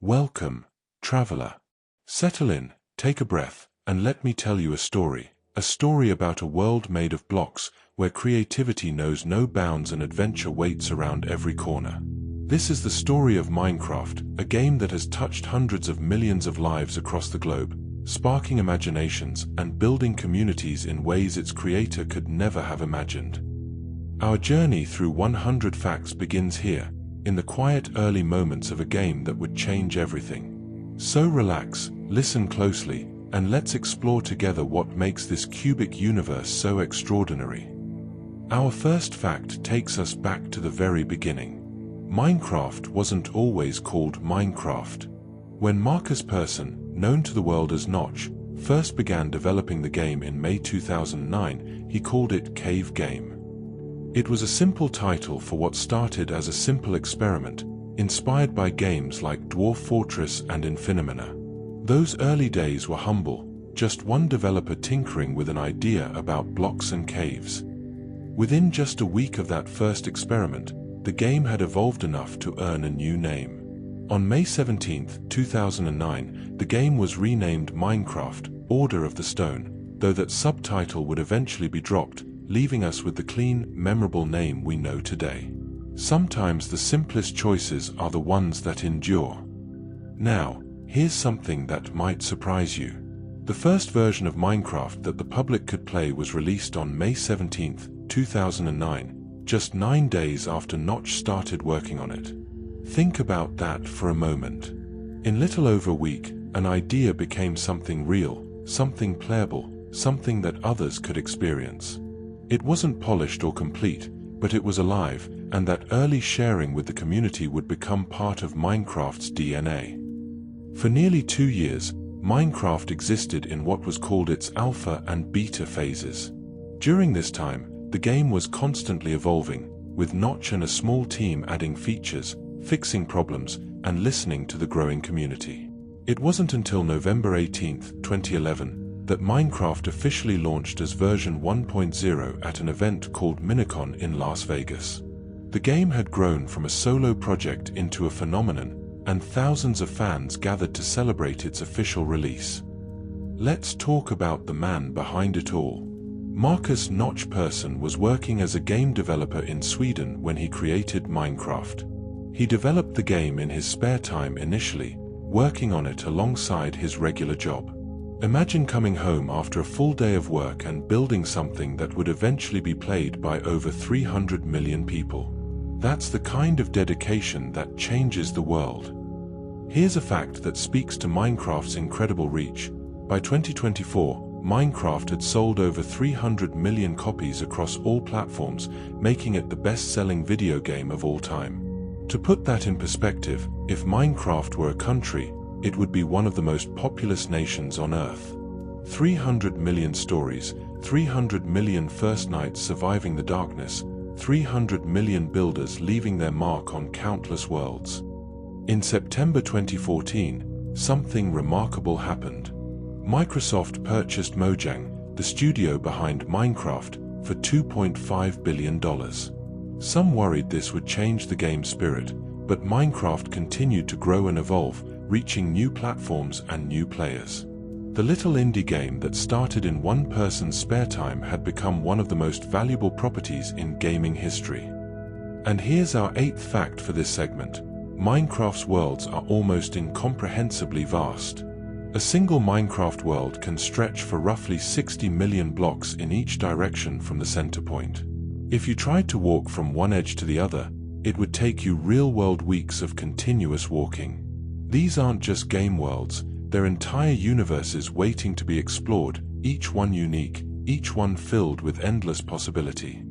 Welcome, traveler. Settle in, take a breath, and let me tell you a story about a world made of blocks, where creativity knows no bounds and adventure waits around every corner. This is the story of Minecraft, a game that has touched hundreds of millions of lives across the globe, sparking imaginations and building communities in ways its creator could never have imagined. Our journey through 100 facts begins here, in the quiet early moments of a game that would change everything. So relax, listen closely, and let's explore together what makes this cubic universe so extraordinary. Our first fact takes us back to the very beginning. Minecraft wasn't always called Minecraft. When Marcus Persson, known to the world as Notch, first began developing the game in May 2009, he called it Cave Game. It was a simple title for what started as a simple experiment, inspired by games like Dwarf Fortress and Infiniminer. Those early days were humble, just one developer tinkering with an idea about blocks and caves. Within just a week of that first experiment, the game had evolved enough to earn a new name. On May 17, 2009, the game was renamed Minecraft: Order of the Stone, though that subtitle would eventually be dropped, leaving us with the clean, memorable name we know today. Sometimes the simplest choices are the ones that endure. Now, here's something that might surprise you. The first version of Minecraft that the public could play was released on May 17, 2009, just 9 days after Notch started working on it. Think about that for a moment. In little over a week, an idea became something real, something playable, something that others could experience. It wasn't polished or complete, but it was alive, and that early sharing with the community would become part of Minecraft's DNA. For nearly 2 years, Minecraft existed in what was called its alpha and beta phases. During this time, the game was constantly evolving, with Notch and a small team adding features, fixing problems, and listening to the growing community. It wasn't until November 18, 2011, that Minecraft officially launched as version 1.0 at an event called Minicon in Las Vegas. The game had grown from a solo project into a phenomenon, and thousands of fans gathered to celebrate its official release. Let's talk about the man behind it all. Marcus "Notch" Persson was working as a game developer in Sweden when he created Minecraft. He developed the game in his spare time initially, working on it alongside his regular job. Imagine coming home after a full day of work and building something that would eventually be played by over 300 million people. That's the kind of dedication that changes the world. Here's a fact that speaks to Minecraft's incredible reach. By 2024, Minecraft had sold over 300 million copies across all platforms, making it the best-selling video game of all time. To put that in perspective, if Minecraft were a country, it would be one of the most populous nations on Earth. 300 million stories, 300 million first nights surviving the darkness, 300 million builders leaving their mark on countless worlds. In September 2014, something remarkable happened. Microsoft purchased Mojang, the studio behind Minecraft, for $2.5 billion. Some worried this would change the game's spirit, but Minecraft continued to grow and evolve, reaching new platforms and new players. The little indie game that started in one person's spare time had become one of the most valuable properties in gaming history. And here's our 8th fact for this segment. Minecraft's worlds are almost incomprehensibly vast. A single Minecraft world can stretch for roughly 60 million blocks in each direction from the center point. If you tried to walk from one edge to the other, it would take you real-world weeks of continuous walking. These aren't just game worlds, they're entire universes waiting to be explored, each one unique, each one filled with endless possibility.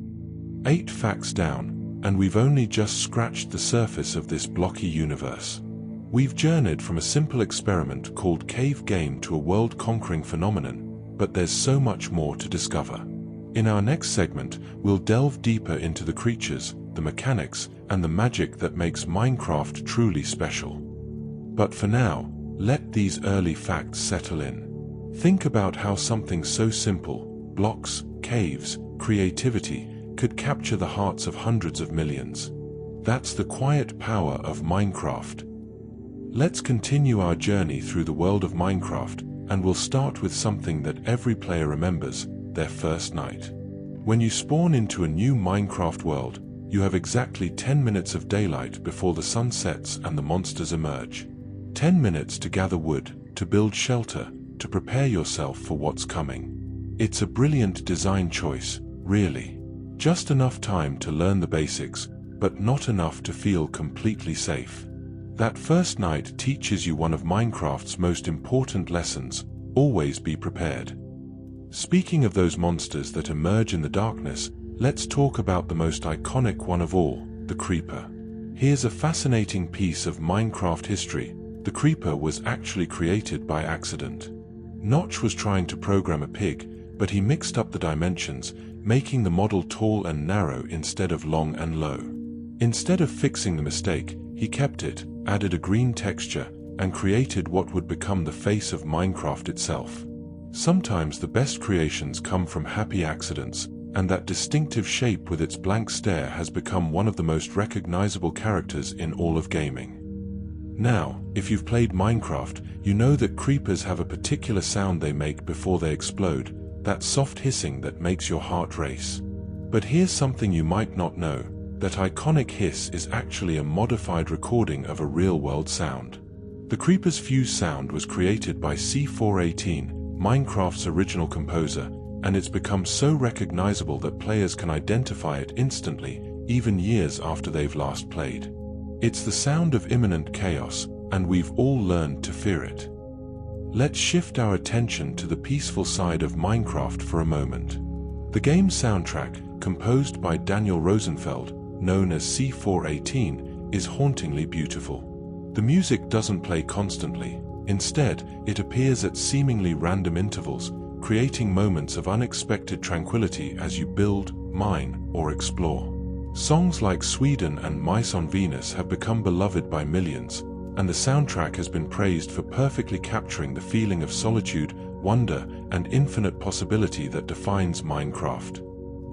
8 facts down, and we've only just scratched the surface of this blocky universe. We've journeyed from a simple experiment called Cave Game to a world-conquering phenomenon, but there's so much more to discover. In our next segment, we'll delve deeper into the creatures, the mechanics, and the magic that makes Minecraft truly special. But for now, let these early facts settle in. Think about how something so simple, blocks, caves, creativity, could capture the hearts of hundreds of millions. That's the quiet power of Minecraft. Let's continue our journey through the world of Minecraft, and we'll start with something that every player remembers: their first night. When you spawn into a new Minecraft world, you have exactly 10 minutes of daylight before the sun sets and the monsters emerge. 10 minutes to gather wood, to build shelter, to prepare yourself for what's coming. It's a brilliant design choice, really. Just enough time to learn the basics, but not enough to feel completely safe. That first night teaches you one of Minecraft's most important lessons: always be prepared. Speaking of those monsters that emerge in the darkness, let's talk about the most iconic one of all, the creeper. Here's a fascinating piece of Minecraft history. The creeper was actually created by accident. Notch was trying to program a pig, but he mixed up the dimensions, making the model tall and narrow instead of long and low. Instead of fixing the mistake, he kept it, added a green texture, and created what would become the face of Minecraft itself. Sometimes the best creations come from happy accidents, and that distinctive shape with its blank stare has become one of the most recognizable characters in all of gaming. Now, if you've played Minecraft, you know that creepers have a particular sound they make before they explode, that soft hissing that makes your heart race. But here's something you might not know: that iconic hiss is actually a modified recording of a real-world sound. The creeper's fuse sound was created by C418, Minecraft's original composer, and it's become so recognizable that players can identify it instantly, even years after they've last played. It's the sound of imminent chaos, and we've all learned to fear it. Let's shift our attention to the peaceful side of Minecraft for a moment. The game's soundtrack, composed by Daniel Rosenfeld, known as C418, is hauntingly beautiful. The music doesn't play constantly. Instead, it appears at seemingly random intervals, creating moments of unexpected tranquility as you build, mine, or explore. Songs like Sweden and Mice on Venus have become beloved by millions, and the soundtrack has been praised for perfectly capturing the feeling of solitude, wonder, and infinite possibility that defines Minecraft.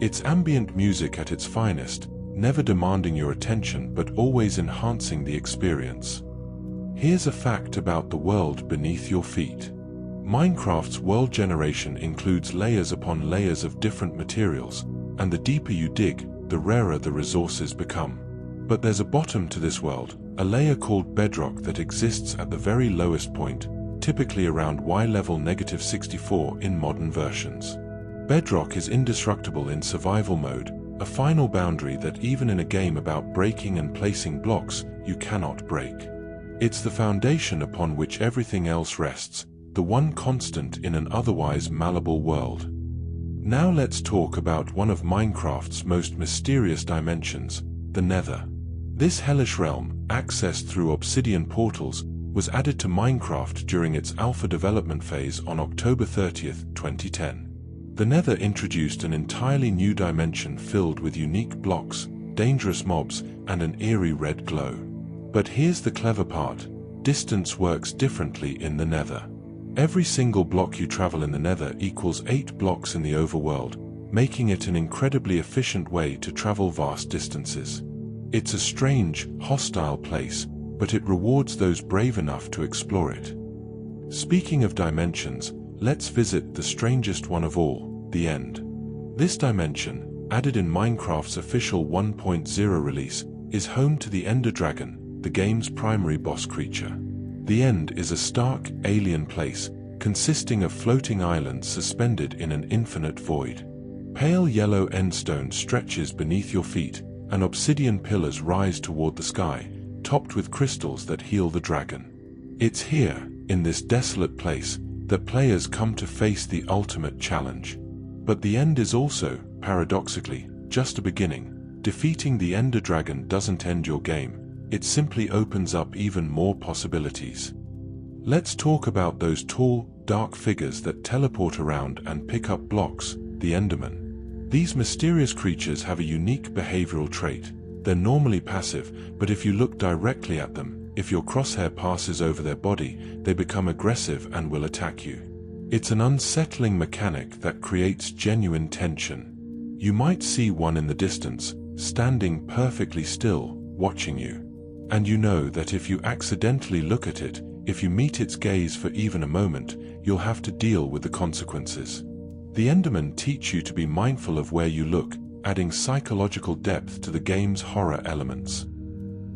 It's ambient music at its finest, never demanding your attention but always enhancing the experience. Here's a fact about the world beneath your feet. Minecraft's world generation includes layers upon layers of different materials, and the deeper you dig, the rarer the resources become. But there's a bottom to this world, a layer called bedrock that exists at the very lowest point, typically around Y-level -64 in modern versions. Bedrock is indestructible in survival mode, a final boundary that even in a game about breaking and placing blocks, you cannot break. It's the foundation upon which everything else rests, the one constant in an otherwise malleable world. Now let's talk about one of Minecraft's most mysterious dimensions, the Nether. This hellish realm, accessed through obsidian portals, was added to Minecraft during its alpha development phase on October 30th, 2010. The Nether introduced an entirely new dimension filled with unique blocks, dangerous mobs, and an eerie red glow. But here's the clever part: distance works differently in the Nether. Every single block you travel in the Nether equals 8 blocks in the overworld, making it an incredibly efficient way to travel vast distances. It's a strange, hostile place, but it rewards those brave enough to explore it. Speaking of dimensions, let's visit the strangest one of all, the End. This dimension, added in Minecraft's official 1.0 release, is home to the Ender Dragon, the game's primary boss creature. The End is a stark, alien place, consisting of floating islands suspended in an infinite void. Pale yellow endstone stretches beneath your feet, and obsidian pillars rise toward the sky, topped with crystals that heal the dragon. It's here, in this desolate place, that players come to face the ultimate challenge. But the End is also, paradoxically, just a beginning. Defeating the Ender Dragon doesn't end your game, it simply opens up even more possibilities. Let's talk about those tall, dark figures that teleport around and pick up blocks, the Endermen. These mysterious creatures have a unique behavioral trait. They're normally passive, but if you look directly at them, if your crosshair passes over their body, they become aggressive and will attack you. It's an unsettling mechanic that creates genuine tension. You might see one in the distance, standing perfectly still, watching you. And you know that if you accidentally look at it, if you meet its gaze for even a moment, you'll have to deal with the consequences. The Endermen teach you to be mindful of where you look, adding psychological depth to the game's horror elements.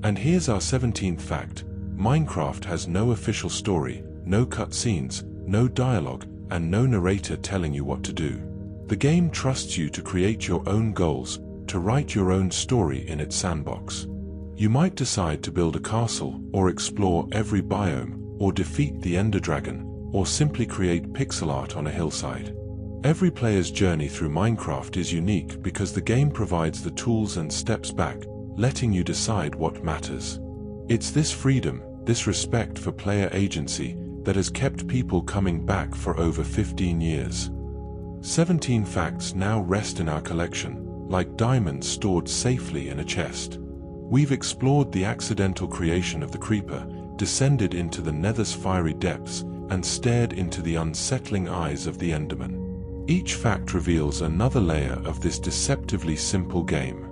And here's our 17th fact. Minecraft has no official story, no cutscenes, no dialogue, and no narrator telling you what to do. The game trusts you to create your own goals, to write your own story in its sandbox. You might decide to build a castle, or explore every biome, or defeat the Ender Dragon, or simply create pixel art on a hillside. Every player's journey through Minecraft is unique because the game provides the tools and steps back, letting you decide what matters. It's this freedom, this respect for player agency, that has kept people coming back for over 15 years. 17 facts now rest in our collection, like diamonds stored safely in a chest. We've explored the accidental creation of the creeper, descended into the nether's fiery depths, and stared into the unsettling eyes of the Enderman. Each fact reveals another layer of this deceptively simple game.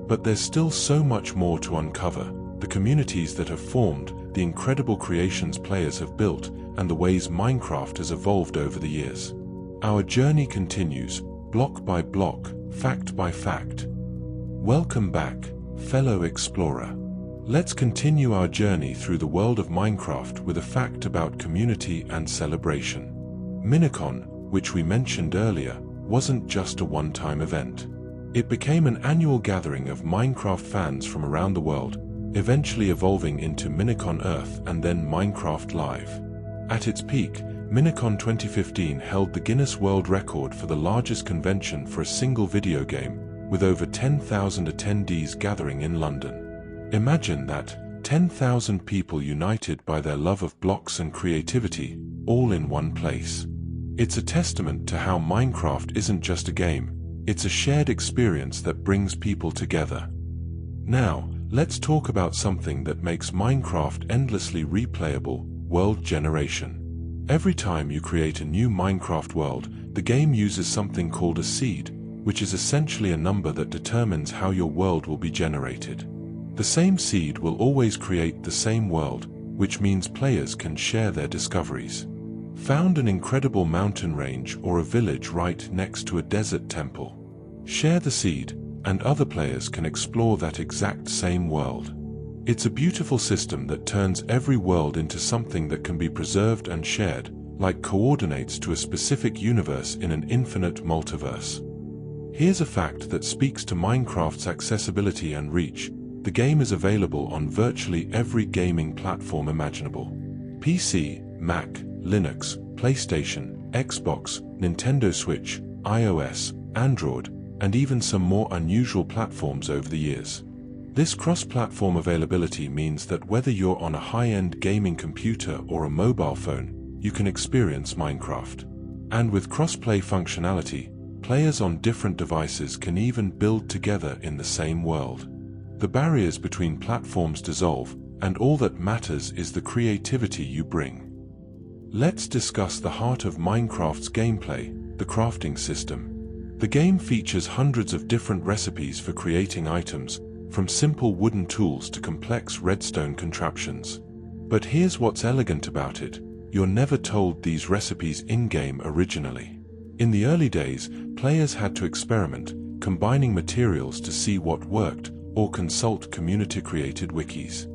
But there's still so much more to uncover: the communities that have formed, the incredible creations players have built, and the ways Minecraft has evolved over the years. Our journey continues, block by block, fact by fact. Welcome back, fellow explorer. Let's continue our journey through the world of Minecraft with a fact about community and celebration. Minecon, which we mentioned earlier, wasn't just a one-time event. It became an annual gathering of Minecraft fans from around the world, eventually evolving into Minecon Earth and then Minecraft Live. At its peak, Minecon 2015 held the Guinness World Record for the largest convention for a single video game, with over 10,000 attendees gathering in London. Imagine that, 10,000 people united by their love of blocks and creativity, all in one place. It's a testament to how Minecraft isn't just a game, it's a shared experience that brings people together. Now, let's talk about something that makes Minecraft endlessly replayable: world generation. Every time you create a new Minecraft world, the game uses something called a seed, which is essentially a number that determines how your world will be generated. The same seed will always create the same world, which means players can share their discoveries. Found an incredible mountain range or a village right next to a desert temple. Share the seed, and other players can explore that exact same world. It's a beautiful system that turns every world into something that can be preserved and shared, like coordinates to a specific universe in an infinite multiverse. Here's a fact that speaks to Minecraft's accessibility and reach. The game is available on virtually every gaming platform imaginable. PC, Mac, Linux, PlayStation, Xbox, Nintendo Switch, iOS, Android, and even some more unusual platforms over the years. This cross-platform availability means that whether you're on a high-end gaming computer or a mobile phone, you can experience Minecraft. And with cross-play functionality, players on different devices can even build together in the same world. The barriers between platforms dissolve, and all that matters is the creativity you bring. Let's discuss the heart of Minecraft's gameplay, the crafting system. The game features hundreds of different recipes for creating items, from simple wooden tools to complex redstone contraptions. But here's what's elegant about it: you're never told these recipes in-game originally. In the early days, players had to experiment, combining materials to see what worked, or consult community-created wikis.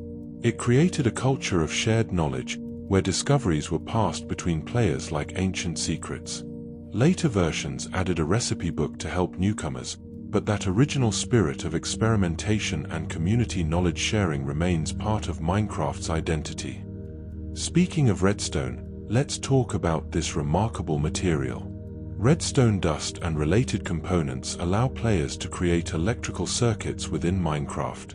It created a culture of shared knowledge, where discoveries were passed between players like ancient secrets. Later versions added a recipe book to help newcomers, but that original spirit of experimentation and community knowledge sharing remains part of Minecraft's identity. Speaking of redstone, let's talk about this remarkable material. Redstone dust and related components allow players to create electrical circuits within Minecraft.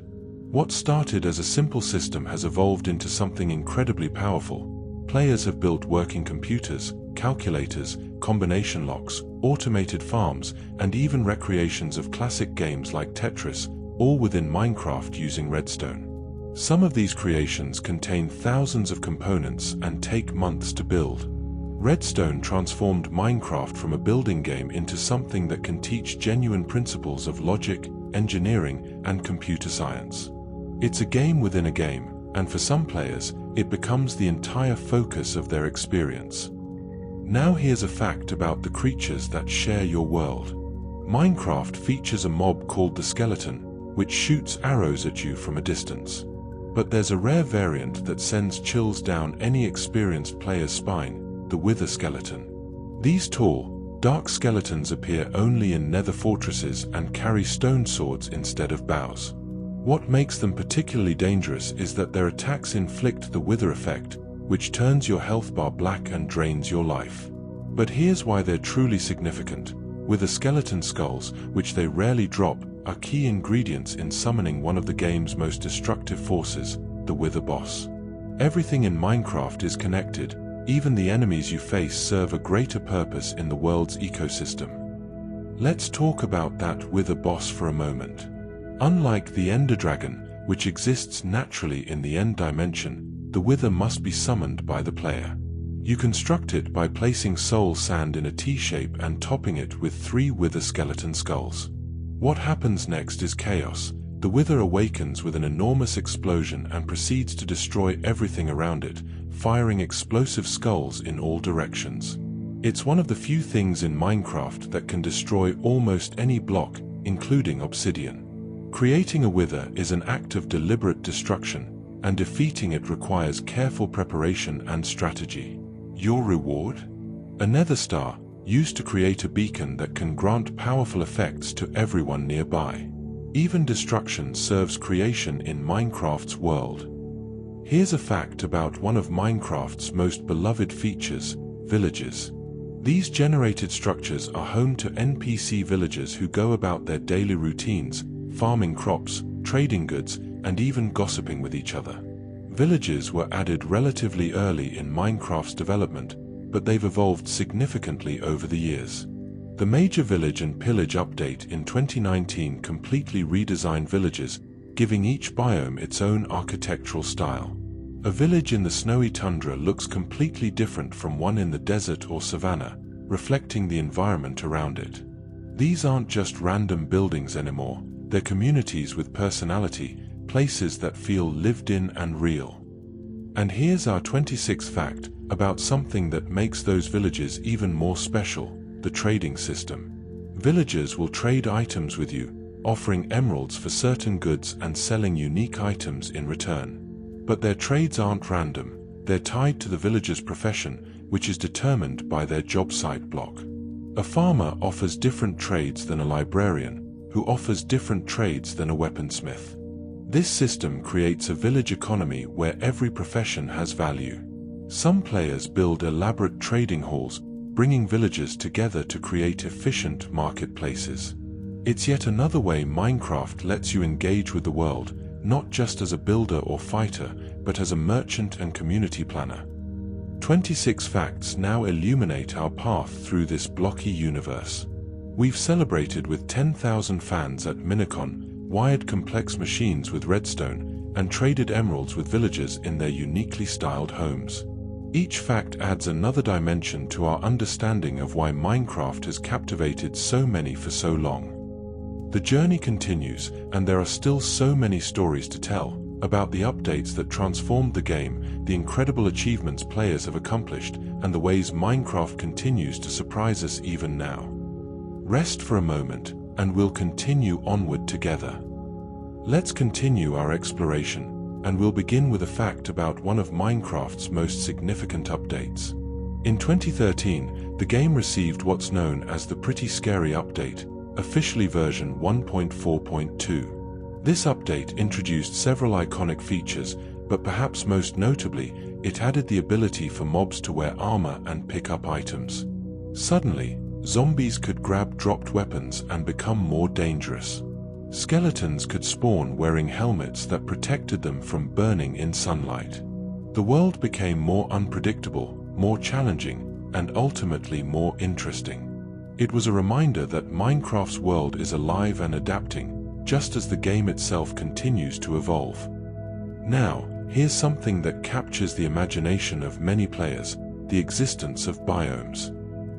What started as a simple system has evolved into something incredibly powerful. Players have built working computers, calculators, combination locks, automated farms, and even recreations of classic games like Tetris, all within Minecraft using redstone. Some of these creations contain thousands of components and take months to build. Redstone transformed Minecraft from a building game into something that can teach genuine principles of logic, engineering, and computer science. It's a game within a game, and for some players, it becomes the entire focus of their experience. Now here's a fact about the creatures that share your world. Minecraft features a mob called the skeleton, which shoots arrows at you from a distance. But there's a rare variant that sends chills down any experienced player's spine, the wither skeleton. These tall, dark skeletons appear only in nether fortresses and carry stone swords instead of bows. What makes them particularly dangerous is that their attacks inflict the wither effect, which turns your health bar black and drains your life. But here's why they're truly significant. Wither skeleton skulls, which they rarely drop, are key ingredients in summoning one of the game's most destructive forces, the wither boss. Everything in Minecraft is connected. Even the enemies you face serve a greater purpose in the world's ecosystem. Let's talk about that wither boss for a moment. Unlike the Ender Dragon, which exists naturally in the end dimension, the wither must be summoned by the player. You construct it by placing soul sand in a T-shape and topping it with 3 wither skeleton skulls. What happens next is chaos. The wither awakens with an enormous explosion and proceeds to destroy everything around it, firing explosive skulls in all directions. It's one of the few things in Minecraft that can destroy almost any block, including obsidian. Creating a wither is an act of deliberate destruction, and defeating it requires careful preparation and strategy. Your reward? A nether star, used to create a beacon that can grant powerful effects to everyone nearby. Even destruction serves creation in Minecraft's world. Here's a fact about one of Minecraft's most beloved features, villages. These generated structures are home to NPC villagers who go about their daily routines, farming crops, trading goods, and even gossiping with each other. Villages were added relatively early in Minecraft's development, but they've evolved significantly over the years. The major village and pillage update in 2019 completely redesigned villages, giving each biome its own architectural style. A village in the snowy tundra looks completely different from one in the desert or savanna, reflecting the environment around it. These aren't just random buildings anymore, they're communities with personality, places that feel lived in and real. And here's our 26th fact about something that makes those villages even more special, the trading system. Villagers will trade items with you, offering emeralds for certain goods and selling unique items in return. But their trades aren't random, they're tied to the villager's profession, which is determined by their job site block. A farmer offers different trades than a librarian, who offers different trades than a weaponsmith. This system creates a village economy where every profession has value. Some players build elaborate trading halls, bringing villagers together to create efficient marketplaces. It's yet another way Minecraft lets you engage with the world, not just as a builder or fighter, but as a merchant and community planner. 26 facts now illuminate our path through this blocky universe. We've celebrated with 10,000 fans at Minicon, wired complex machines with redstone, and traded emeralds with villagers in their uniquely styled homes. Each fact adds another dimension to our understanding of why Minecraft has captivated so many for so long. The journey continues, and there are still so many stories to tell about the updates that transformed the game, the incredible achievements players have accomplished, and the ways Minecraft continues to surprise us even now. Rest for a moment, and we'll continue onward together. Let's continue our exploration, and we'll begin with a fact about one of Minecraft's most significant updates. In 2013, the game received what's known as the Pretty Scary Update, officially version 1.4.2. This update introduced several iconic features, but perhaps most notably, it added the ability for mobs to wear armor and pick up items. Suddenly, zombies could grab dropped weapons and become more dangerous. Skeletons could spawn wearing helmets that protected them from burning in sunlight. The world became more unpredictable, more challenging, and ultimately more interesting. It was a reminder that Minecraft's world is alive and adapting, just as the game itself continues to evolve. Now, here's something that captures the imagination of many players: the existence of biomes.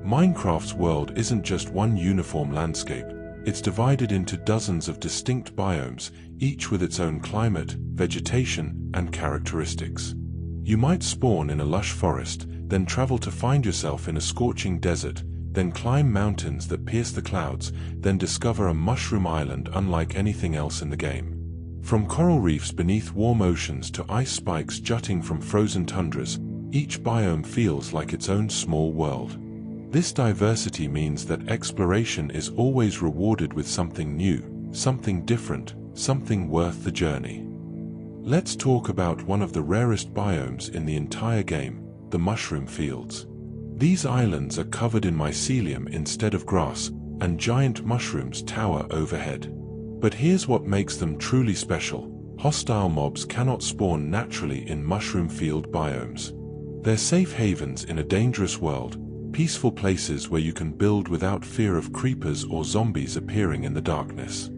Minecraft's world isn't just one uniform landscape, It's divided into dozens of distinct biomes, each with its own climate, vegetation, and characteristics. You might spawn in a lush forest, then travel to find yourself in a scorching desert, then climb mountains that pierce the clouds, then discover a mushroom island unlike anything else in the game. From coral reefs beneath warm oceans to ice spikes jutting from frozen tundras, each biome feels like its own small world. This diversity means that exploration is always rewarded with something new, something different, something worth the journey. Let's talk about one of the rarest biomes in the entire game, the mushroom fields. These islands are covered in mycelium instead of grass, and giant mushrooms tower overhead. But here's what makes them truly special. Hostile mobs cannot spawn naturally in mushroom field biomes. They're safe havens in a dangerous world, peaceful places where you can build without fear of creepers or zombies appearing in the darkness.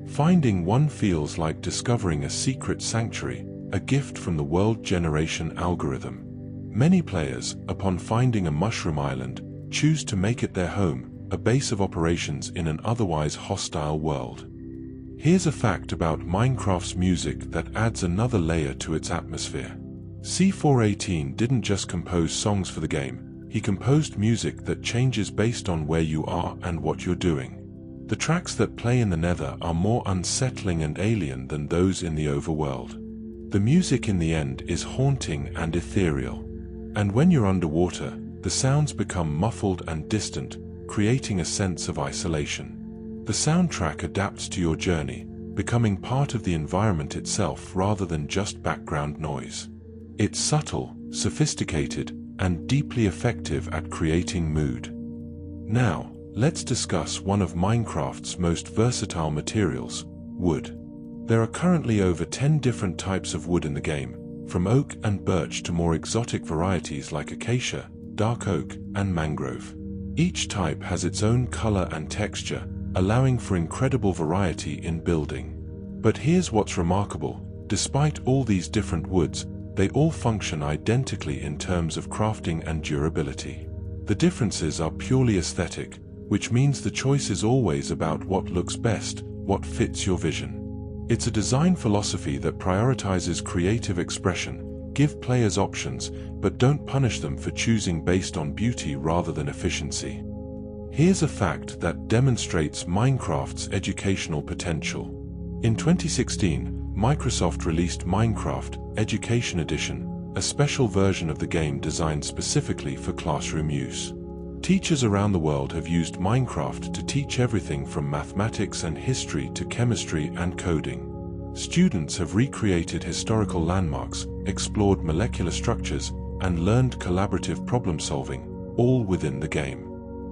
Finding one feels like discovering a secret sanctuary, a gift from the world generation algorithm. Many players, upon finding a mushroom island, choose to make it their home, a base of operations in an otherwise hostile world. Here's a fact about Minecraft's music that adds another layer to its atmosphere. C418 didn't just compose songs for the game, he composed music that changes based on where you are and what you're doing. The tracks that play in the Nether are more unsettling and alien than those in the overworld. The music in the end is haunting and ethereal. And when you're underwater, the sounds become muffled and distant, creating a sense of isolation. The soundtrack adapts to your journey, becoming part of the environment itself rather than just background noise. It's subtle, sophisticated, and deeply effective at creating mood. Now, let's discuss one of Minecraft's most versatile materials, wood. There are currently over 10 different types of wood in the game, from oak and birch to more exotic varieties like acacia, dark oak, and mangrove. Each type has its own color and texture, allowing for incredible variety in building. But here's what's remarkable: despite all these different woods, they all function identically in terms of crafting and durability. The differences are purely aesthetic, which means the choice is always about what looks best, what fits your vision. It's a design philosophy that prioritizes creative expression, give players options, but don't punish them for choosing based on beauty rather than efficiency. Here's a fact that demonstrates Minecraft's educational potential. In 2016, Microsoft released Minecraft Education Edition, a special version of the game designed specifically for classroom use. Teachers around the world have used Minecraft to teach everything from mathematics and history to chemistry and coding. Students have recreated historical landmarks, explored molecular structures, and learned collaborative problem-solving, all within the game.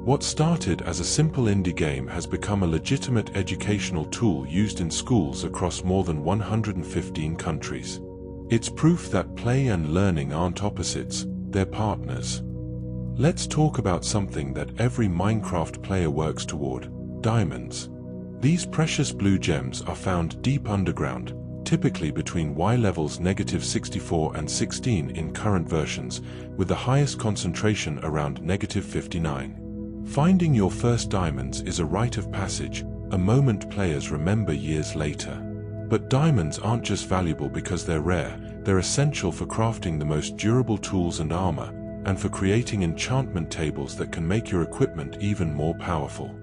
What started as a simple indie game has become a legitimate educational tool used in schools across more than 115 countries. It's proof that play and learning aren't opposites, they're partners. Let's talk about something that every Minecraft player works toward: diamonds. These precious blue gems are found deep underground, typically between Y levels -64 and 16 in current versions, with the highest concentration around -59. Finding your first diamonds is a rite of passage, a moment players remember years later. But diamonds aren't just valuable because they're rare, they're essential for crafting the most durable tools and armor, and for creating enchantment tables that can make your equipment even more powerful.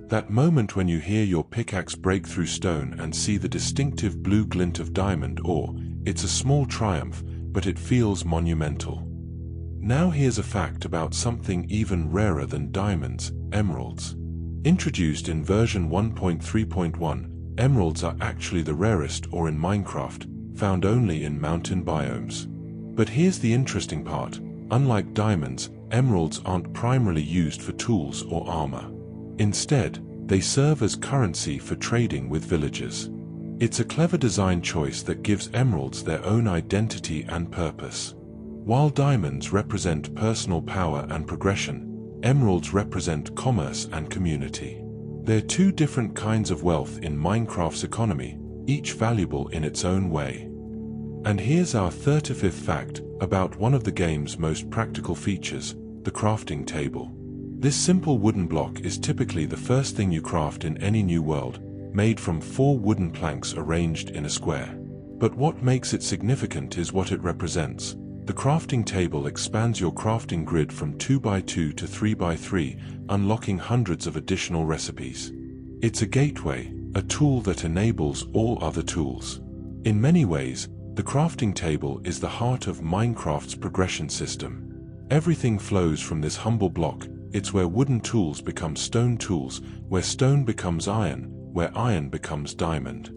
That moment when you hear your pickaxe break through stone and see the distinctive blue glint of diamond ore, it's a small triumph, but it feels monumental. Now here's a fact about something even rarer than diamonds: emeralds. Introduced in version 1.3.1, emeralds are actually the rarest ore in Minecraft, found only in mountain biomes. But here's the interesting part: unlike diamonds, emeralds aren't primarily used for tools or armor. Instead, they serve as currency for trading with villagers. It's a clever design choice that gives emeralds their own identity and purpose. While diamonds represent personal power and progression, emeralds represent commerce and community. They're two different kinds of wealth in Minecraft's economy, each valuable in its own way. And here's our 35th fact about one of the game's most practical features: the crafting table. This simple wooden block is typically the first thing you craft in any new world, made from 4 wooden planks arranged in a square. But what makes it significant is what it represents. The crafting table expands your crafting grid from 2x2 to 3x3, unlocking hundreds of additional recipes. It's a gateway, a tool that enables all other tools. In many ways, the crafting table is the heart of Minecraft's progression system. Everything flows from this humble block. It's where wooden tools become stone tools, where stone becomes iron, where iron becomes diamond.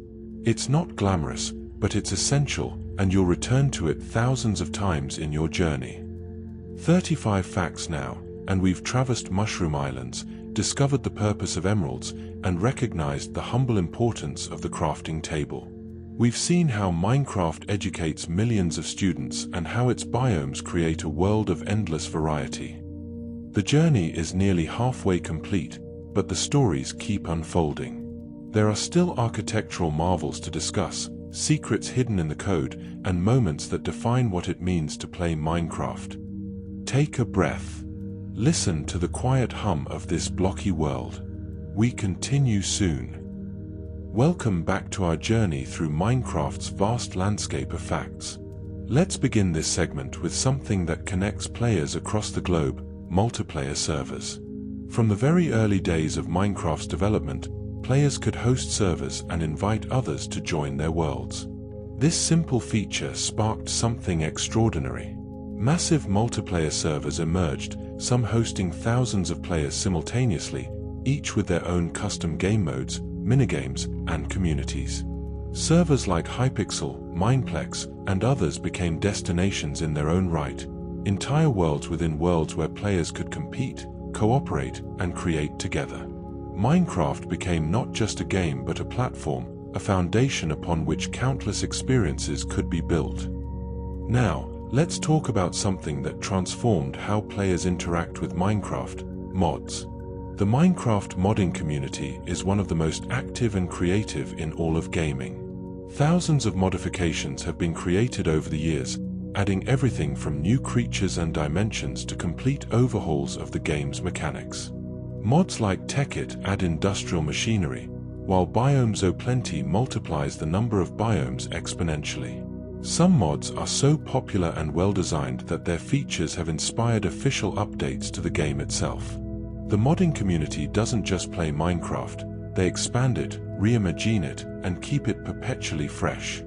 It's not glamorous, but it's essential, and you'll return to it thousands of times in your journey. 35 facts now, and we've traversed Mushroom Islands, discovered the purpose of emeralds, and recognized the humble importance of the crafting table. We've seen how Minecraft educates millions of students and how its biomes create a world of endless variety. The journey is nearly halfway complete, but the stories keep unfolding. There are still architectural marvels to discuss, secrets hidden in the code, and moments that define what it means to play Minecraft. Take a breath. Listen to the quiet hum of this blocky world. We continue soon. Welcome back to our journey through Minecraft's vast landscape of facts. Let's begin this segment with something that connects players across the globe: multiplayer servers. From the very early days of Minecraft's development, players could host servers and invite others to join their worlds. This simple feature sparked something extraordinary. Massive multiplayer servers emerged, some hosting thousands of players simultaneously, each with their own custom game modes, minigames, and communities. Servers like Hypixel, Mineplex, and others became destinations in their own right, entire worlds within worlds where players could compete, cooperate, and create together. Minecraft became not just a game but a platform, a foundation upon which countless experiences could be built. Now, let's talk about something that transformed how players interact with Minecraft: mods. The Minecraft modding community is one of the most active and creative in all of gaming. Thousands of modifications have been created over the years, adding everything from new creatures and dimensions to complete overhauls of the game's mechanics. Mods like Techit add industrial machinery, while Biomes O'Plenty multiplies the number of biomes exponentially. Some mods are so popular and well-designed that their features have inspired official updates to the game itself. The modding community doesn't just play Minecraft, they expand it, reimagine it, and keep it perpetually fresh.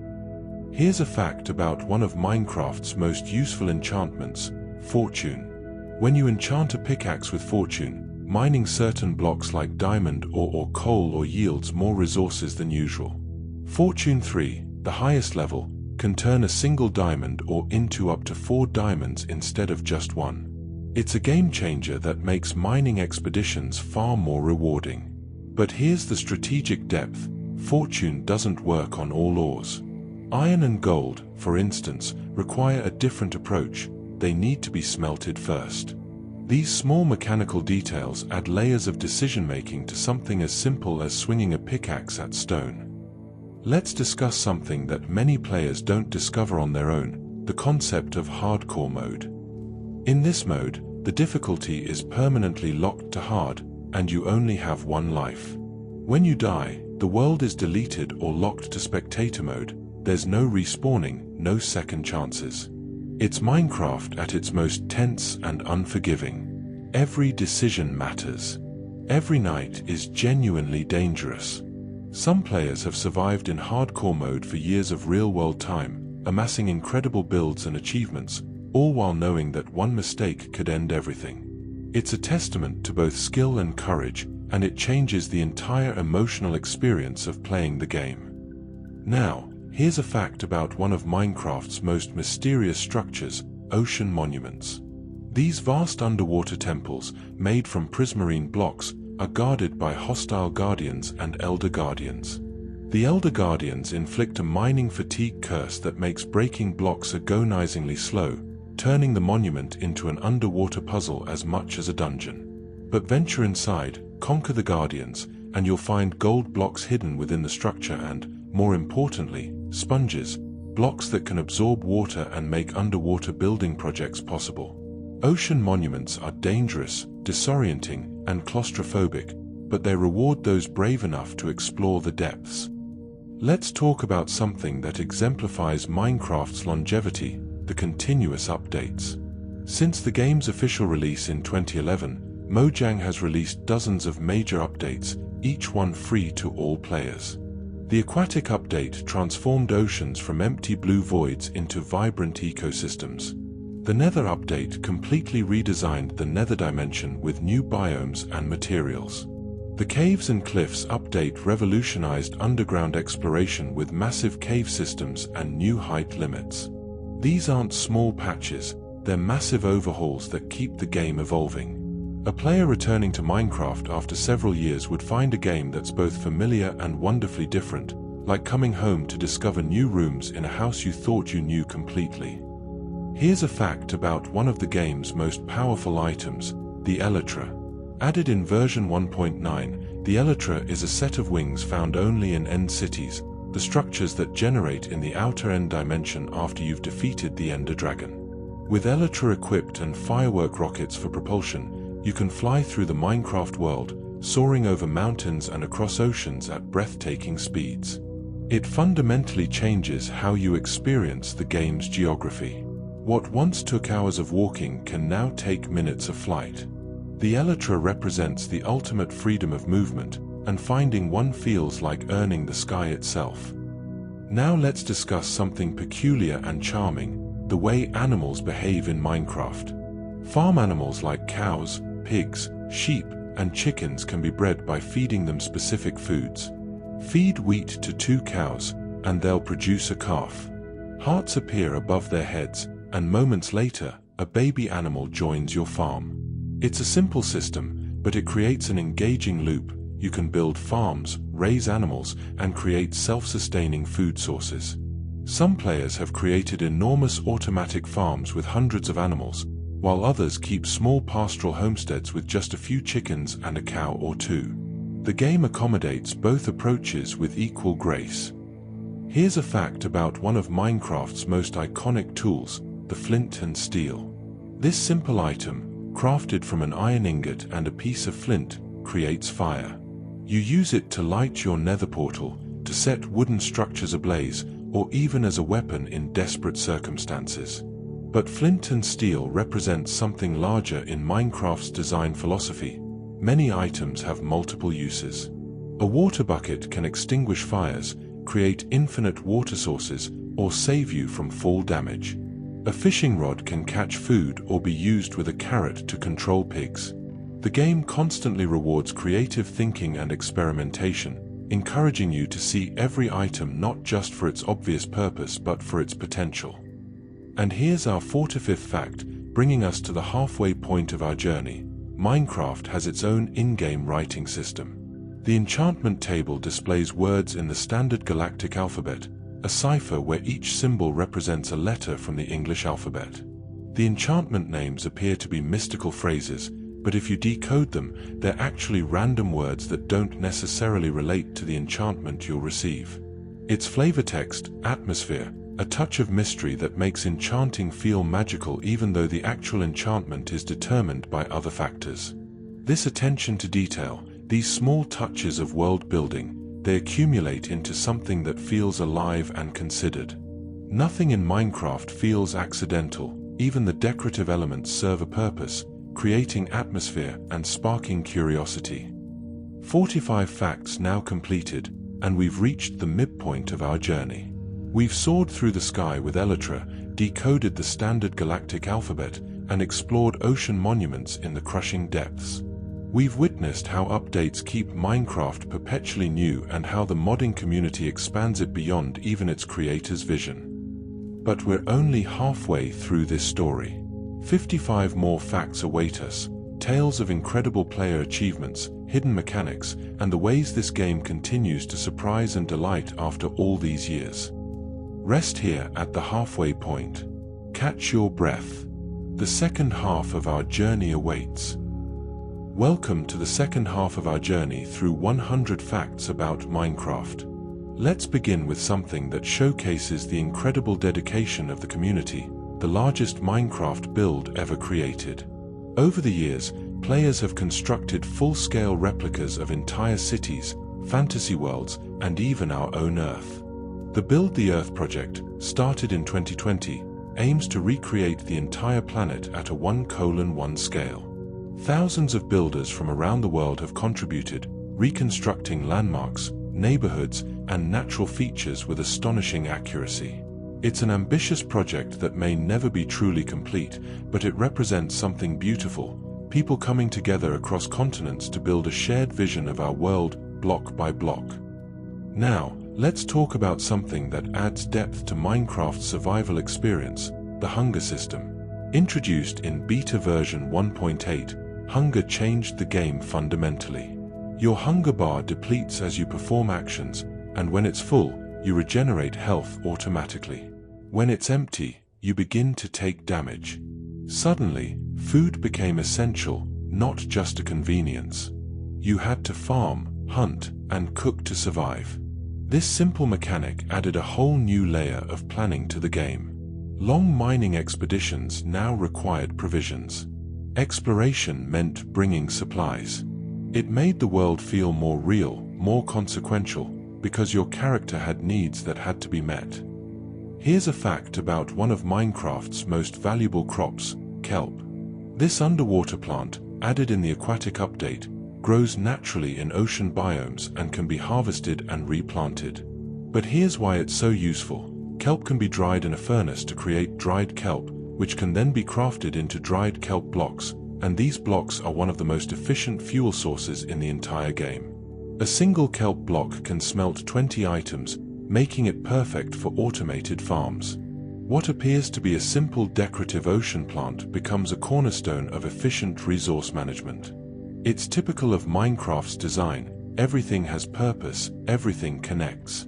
Here's a fact about one of Minecraft's most useful enchantments: Fortune. When you enchant a pickaxe with Fortune, mining certain blocks like diamond or coal yields more resources than usual. Fortune 3, the highest level, can turn a single diamond ore into up to 4 diamonds instead of just 1. It's a game changer that makes mining expeditions far more rewarding. But here's the strategic depth: Fortune doesn't work on all ores. Iron and gold, for instance, require a different approach. They need to be smelted first. These small mechanical details add layers of decision-making to something as simple as swinging a pickaxe at stone. Let's discuss something that many players don't discover on their own: the concept of hardcore mode. In this mode, the difficulty is permanently locked to hard, and you only have one life. When you die, the world is deleted or locked to spectator mode. There's no respawning, no second chances. It's Minecraft at its most tense and unforgiving. Every decision matters. Every night is genuinely dangerous. Some players have survived in hardcore mode for years of real-world time, amassing incredible builds and achievements, all while knowing that one mistake could end everything. It's a testament to both skill and courage, and it changes the entire emotional experience of playing the game. Now, here's a fact about one of Minecraft's most mysterious structures: ocean monuments. These vast underwater temples, made from prismarine blocks, are guarded by hostile guardians and elder guardians. The elder guardians inflict a mining fatigue curse that makes breaking blocks agonizingly slow, turning the monument into an underwater puzzle as much as a dungeon. But venture inside, conquer the guardians, and you'll find gold blocks hidden within the structure and, more importantly, sponges, blocks that can absorb water and make underwater building projects possible. Ocean monuments are dangerous, disorienting, and claustrophobic, but they reward those brave enough to explore the depths. Let's talk about something that exemplifies Minecraft's longevity: the continuous updates. Since the game's official release in 2011, Mojang has released dozens of major updates, each one free to all players. The Aquatic update transformed oceans from empty blue voids into vibrant ecosystems. The Nether update completely redesigned the Nether dimension with new biomes and materials. The Caves and Cliffs update revolutionized underground exploration with massive cave systems and new height limits. These aren't small patches, they're massive overhauls that keep the game evolving. A player returning to Minecraft after several years would find a game that's both familiar and wonderfully different, like coming home to discover new rooms in a house you thought you knew completely. Here's a fact about one of the game's most powerful items, the Elytra. Added in version 1.9, the Elytra is a set of wings found only in end cities, the structures that generate in the outer end dimension after you've defeated the Ender Dragon. With Elytra equipped and firework rockets for propulsion, you can fly through the Minecraft world, soaring over mountains and across oceans at breathtaking speeds. It fundamentally changes how you experience the game's geography. What once took hours of walking can now take minutes of flight. The Elytra represents the ultimate freedom of movement, and finding one feels like earning the sky itself. Now let's discuss something peculiar and charming: the way animals behave in Minecraft. Farm animals like cows, pigs, sheep, and chickens can be bred by feeding them specific foods. Feed wheat to 2 cows, and they'll produce a calf. Hearts appear above their heads, and moments later, a baby animal joins your farm. It's a simple system, but it creates an engaging loop. You can build farms, raise animals, and create self-sustaining food sources. Some players have created enormous automatic farms with hundreds of animals, while others keep small pastoral homesteads with just a few chickens and a cow or 2. The game accommodates both approaches with equal grace. Here's a fact about one of Minecraft's most iconic tools: the flint and steel. This simple item, crafted from an iron ingot and a piece of flint, creates fire. You use it to light your nether portal, to set wooden structures ablaze, or even as a weapon in desperate circumstances. But flint and steel represents something larger in Minecraft's design philosophy. Many items have multiple uses. A water bucket can extinguish fires, create infinite water sources, or save you from fall damage. A fishing rod can catch food or be used with a carrot to control pigs. The game constantly rewards creative thinking and experimentation, encouraging you to see every item not just for its obvious purpose but for its potential. And here's our 45th fact, bringing us to the halfway point of our journey. Minecraft has its own in-game writing system. The enchantment table displays words in the standard galactic alphabet, a cipher where each symbol represents a letter from the English alphabet. The enchantment names appear to be mystical phrases, but if you decode them, they're actually random words that don't necessarily relate to the enchantment you'll receive. It's flavor text, atmosphere, a touch of mystery that makes enchanting feel magical even though the actual enchantment is determined by other factors. This attention to detail, these small touches of world building, they accumulate into something that feels alive and considered. Nothing in Minecraft feels accidental, even the decorative elements serve a purpose, creating atmosphere and sparking curiosity. 45 facts now completed, and we've reached the midpoint of our journey. We've soared through the sky with Elytra, decoded the standard galactic alphabet, and explored ocean monuments in the crushing depths. We've witnessed how updates keep Minecraft perpetually new and how the modding community expands it beyond even its creator's vision. But we're only halfway through this story. 55 more facts await us, tales of incredible player achievements, hidden mechanics, and the ways this game continues to surprise and delight after all these years. Rest here at the halfway point. Catch your breath. The second half of our journey awaits. Welcome to the second half of our journey through 100 facts about Minecraft. Let's begin with something that showcases the incredible dedication of the community: the largest Minecraft build ever created. Over the years, players have constructed full-scale replicas of entire cities, fantasy worlds, and even our own Earth. The Build the Earth project, started in 2020, aims to recreate the entire planet at a 1:1 scale. Thousands of builders from around the world have contributed, reconstructing landmarks, neighborhoods, and natural features with astonishing accuracy. It's an ambitious project that may never be truly complete, but it represents something beautiful, people coming together across continents to build a shared vision of our world, block by block. Now, let's talk about something that adds depth to Minecraft's survival experience, the hunger system. Introduced in beta version 1.8, hunger changed the game fundamentally. Your hunger bar depletes as you perform actions, and when it's full, you regenerate health automatically. When it's empty, you begin to take damage. Suddenly, food became essential, not just a convenience. You had to farm, hunt, and cook to survive. This simple mechanic added a whole new layer of planning to the game. Long mining expeditions now required provisions. Exploration meant bringing supplies. It made the world feel more real, more consequential, because your character had needs that had to be met. Here's a fact about one of Minecraft's most valuable crops, kelp. This underwater plant, added in the aquatic update, grows naturally in ocean biomes and can be harvested and replanted. But here's why it's so useful. Kelp can be dried in a furnace to create dried kelp, which can then be crafted into dried kelp blocks, and these blocks are one of the most efficient fuel sources in the entire game. A single kelp block can smelt 20 items, making it perfect for automated farms. What appears to be a simple decorative ocean plant becomes a cornerstone of efficient resource management. It's typical of Minecraft's design. Everything has purpose, everything connects.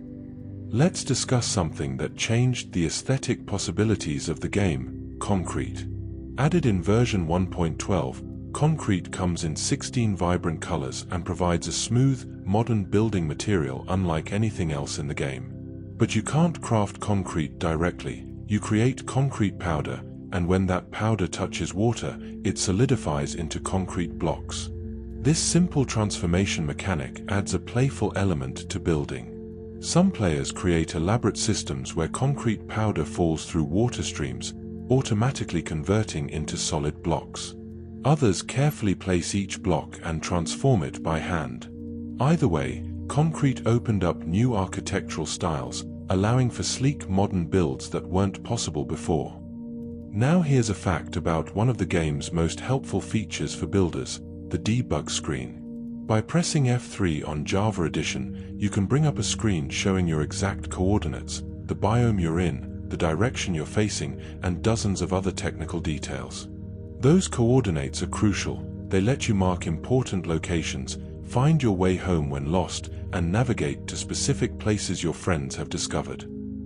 Let's discuss something that changed the aesthetic possibilities of the game, concrete. Added in version 1.12, concrete comes in 16 vibrant colors and provides a smooth, modern building material unlike anything else in the game. But you can't craft concrete directly. You create concrete powder, and when that powder touches water, it solidifies into concrete blocks. This simple transformation mechanic adds a playful element to building. Some players create elaborate systems where concrete powder falls through water streams, automatically converting into solid blocks. Others carefully place each block and transform it by hand. Either way, concrete opened up new architectural styles, allowing for sleek modern builds that weren't possible before. Now here's a fact about one of the game's most helpful features for builders, the debug screen. By pressing F3 on Java Edition, you can bring up a screen showing your exact coordinates, the biome you're in, the direction you're facing, and dozens of other technical details. Those coordinates are crucial. They let you mark important locations, find your way home when lost, and navigate to specific places your friends have discovered.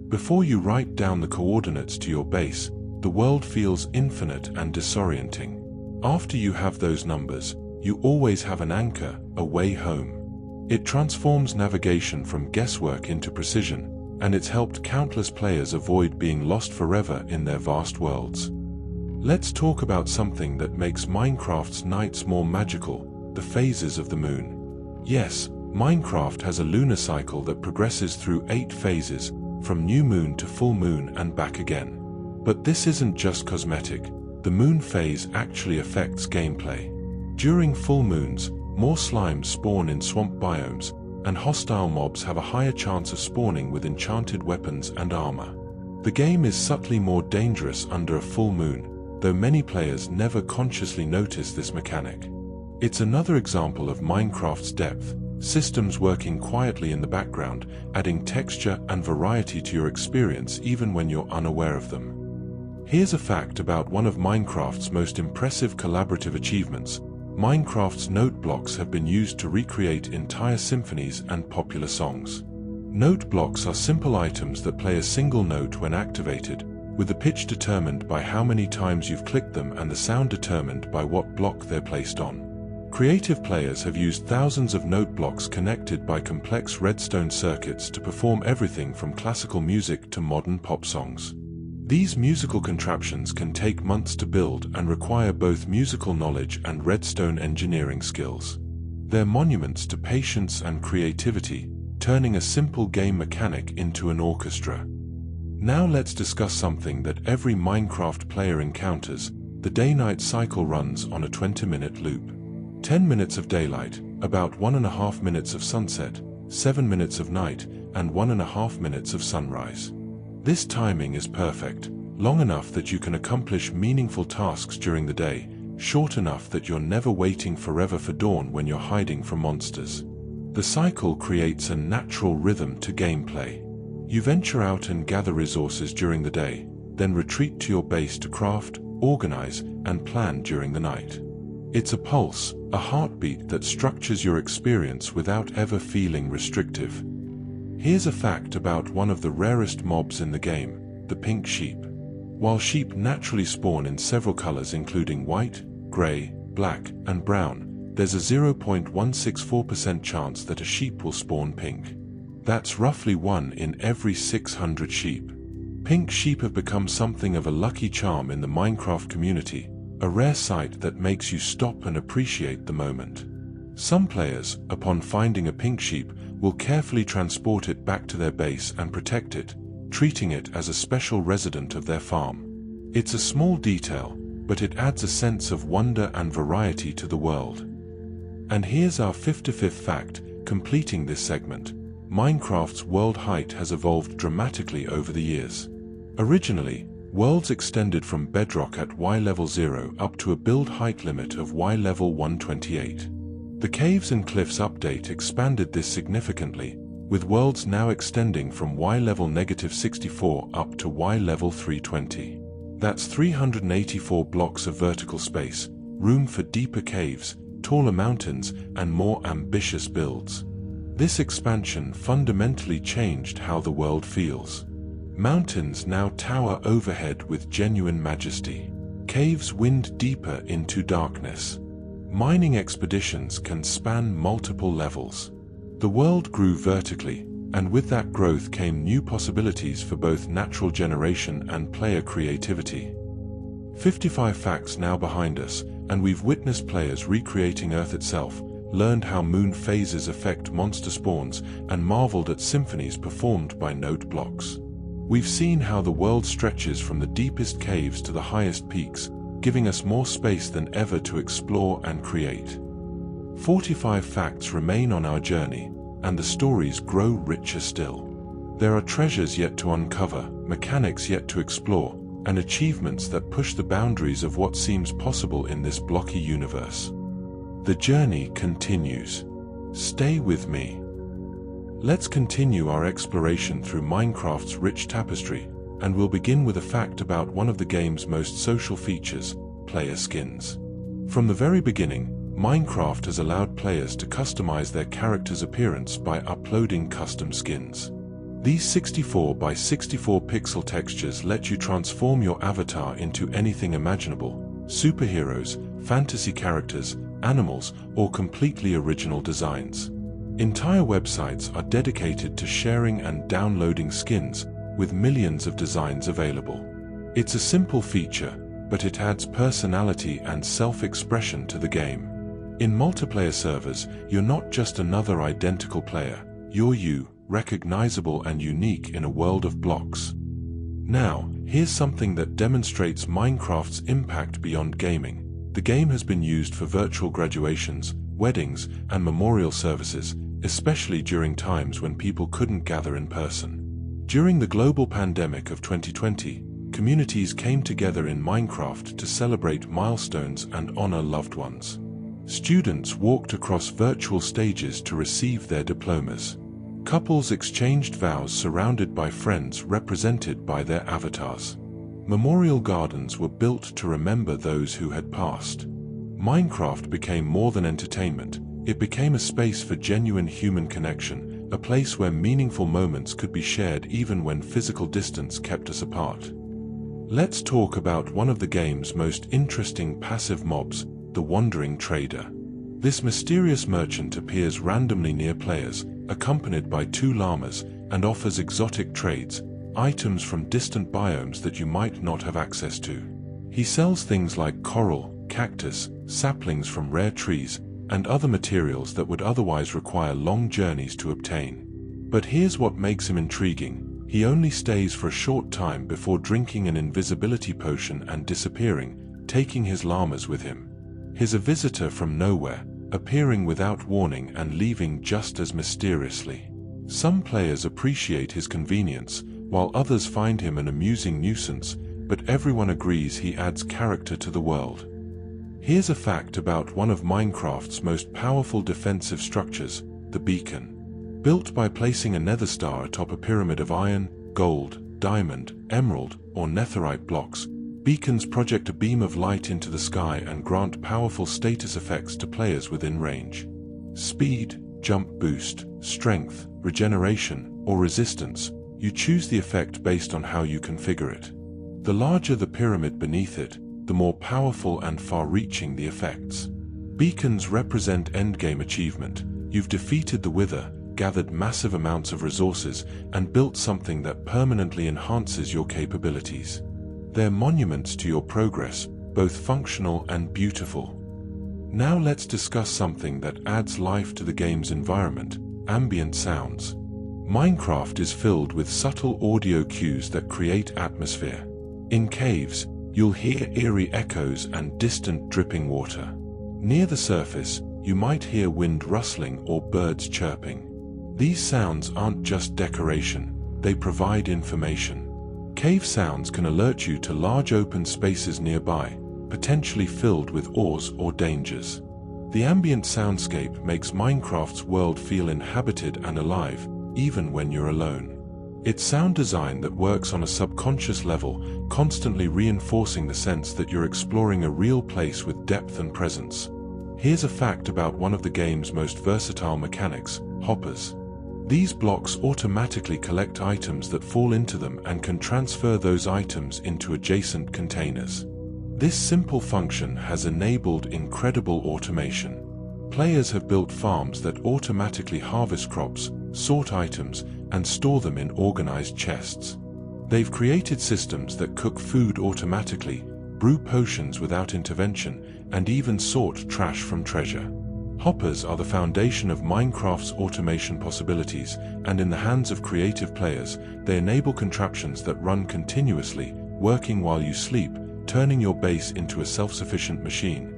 Before you write down the coordinates to your base, the world feels infinite and disorienting. After you have those numbers, you always have an anchor, a way home. It transforms navigation from guesswork into precision, and it's helped countless players avoid being lost forever in their vast worlds. Let's talk about something that makes Minecraft's nights more magical, the phases of the moon. Yes, Minecraft has a lunar cycle that progresses through 8 phases, from new moon to full moon and back again. But this isn't just cosmetic. The moon phase actually affects gameplay. During full moons, more slimes spawn in swamp biomes, and hostile mobs have a higher chance of spawning with enchanted weapons and armor. The game is subtly more dangerous under a full moon, though many players never consciously notice this mechanic. It's another example of Minecraft's depth, systems working quietly in the background, adding texture and variety to your experience even when you're unaware of them. Here's a fact about one of Minecraft's most impressive collaborative achievements. Minecraft's note blocks have been used to recreate entire symphonies and popular songs. Note blocks are simple items that play a single note when activated, with the pitch determined by how many times you've clicked them and the sound determined by what block they're placed on. Creative players have used thousands of note blocks connected by complex redstone circuits to perform everything from classical music to modern pop songs. These musical contraptions can take months to build and require both musical knowledge and redstone engineering skills. They're monuments to patience and creativity, turning a simple game mechanic into an orchestra. Now let's discuss something that every Minecraft player encounters. The day-night cycle runs on a 20-minute loop. 10 minutes of daylight, about 1.5 minutes of sunset, 7 minutes of night, and 1.5 minutes of sunrise. This timing is perfect, long enough that you can accomplish meaningful tasks during the day, short enough that you're never waiting forever for dawn when you're hiding from monsters. The cycle creates a natural rhythm to gameplay. You venture out and gather resources during the day, then retreat to your base to craft, organize, and plan during the night. It's a pulse, a heartbeat that structures your experience without ever feeling restrictive. Here's a fact about one of the rarest mobs in the game, the pink sheep. While sheep naturally spawn in several colors including white, gray, black, and brown, there's a 0.164% chance that a sheep will spawn pink. That's roughly 1 in every 600 sheep. Pink sheep have become something of a lucky charm in the Minecraft community, a rare sight that makes you stop and appreciate the moment. Some players, upon finding a pink sheep, will carefully transport it back to their base and protect it, treating it as a special resident of their farm. It's a small detail, but it adds a sense of wonder and variety to the world. And here's our 55th fact, completing this segment. Minecraft's world height has evolved dramatically over the years. Originally, worlds extended from bedrock at Y level 0 up to a build height limit of Y level 128. The Caves and Cliffs update expanded this significantly, with worlds now extending from Y level -64 up to Y level 320. That's 384 blocks of vertical space, room for deeper caves, taller mountains, and more ambitious builds. This expansion fundamentally changed how the world feels. Mountains now tower overhead with genuine majesty. Caves wind deeper into darkness. Mining expeditions can span multiple levels. The world grew vertically, and with that growth came new possibilities for both natural generation and player creativity. 55 facts now behind us, and we've witnessed players recreating Earth itself, learned how moon phases affect monster spawns, and marveled at symphonies performed by note blocks. We've seen how the world stretches from the deepest caves to the highest peaks, giving us more space than ever to explore and create. 45 facts remain on our journey, and the stories grow richer still. There are treasures yet to uncover, mechanics yet to explore, and achievements that push the boundaries of what seems possible in this blocky universe. The journey continues. Stay with me. Let's continue our exploration through Minecraft's rich tapestry, and we'll begin with a fact about one of the game's most social features, player skins. From the very beginning, Minecraft has allowed players to customize their character's appearance by uploading custom skins. These 64 by 64 pixel textures let you transform your avatar into anything imaginable: superheroes, fantasy characters, animals, or completely original designs. Entire websites are dedicated to sharing and downloading skins, with millions of designs available. It's a simple feature, but it adds personality and self-expression to the game. In multiplayer servers, you're not just another identical player, you're you, recognizable and unique in a world of blocks. Now, here's something that demonstrates Minecraft's impact beyond gaming. The game has been used for virtual graduations, weddings, and memorial services, especially during times when people couldn't gather in person. During the global pandemic of 2020, communities came together in Minecraft to celebrate milestones and honor loved ones. Students walked across virtual stages to receive their diplomas. Couples exchanged vows surrounded by friends represented by their avatars. Memorial gardens were built to remember those who had passed. Minecraft became more than entertainment. It became a space for genuine human connection, a place where meaningful moments could be shared even when physical distance kept us apart. Let's talk about one of the game's most interesting passive mobs, the Wandering Trader. This mysterious merchant appears randomly near players, accompanied by two llamas, and offers exotic trades, items from distant biomes that you might not have access to. He sells things like coral, cactus, saplings from rare trees, and other materials that would otherwise require long journeys to obtain. But here's what makes him intriguing. He only stays for a short time before drinking an invisibility potion and disappearing, taking his llamas with him. He's a visitor from nowhere, appearing without warning and leaving just as mysteriously. Some players appreciate his convenience, while others find him an amusing nuisance, but everyone agrees he adds character to the world. Here's a fact about one of Minecraft's most powerful defensive structures, the beacon. Built by placing a nether star atop a pyramid of iron, gold, diamond, emerald, or netherite blocks, beacons project a beam of light into the sky and grant powerful status effects to players within range. Speed, jump boost, strength, regeneration, or resistance. You choose the effect based on how you configure it. The larger the pyramid beneath it, the more powerful and far-reaching the effects. Beacons represent endgame achievement. You've defeated the Wither, gathered massive amounts of resources, and built something that permanently enhances your capabilities. They're monuments to your progress, both functional and beautiful. Now let's discuss something that adds life to the game's environment: ambient sounds. Minecraft is filled with subtle audio cues that create atmosphere. In caves, you'll hear eerie echoes and distant dripping water. Near the surface, you might hear wind rustling or birds chirping. These sounds aren't just decoration, they provide information. Cave sounds can alert you to large open spaces nearby, potentially filled with ores or dangers. The ambient soundscape makes Minecraft's world feel inhabited and alive, even when you're alone. It's sound design that works on a subconscious level, constantly reinforcing the sense that you're exploring a real place with depth and presence. Here's a fact about one of the game's most versatile mechanics: hoppers. These blocks automatically collect items that fall into them and can transfer those items into adjacent containers. This simple function has enabled incredible automation. Players have built farms that automatically harvest crops, sort items, and store them in organized chests. They've created systems that cook food automatically, brew potions without intervention, and even sort trash from treasure. Hoppers are the foundation of Minecraft's automation possibilities, and in the hands of creative players, they enable contraptions that run continuously, working while you sleep, turning your base into a self-sufficient machine.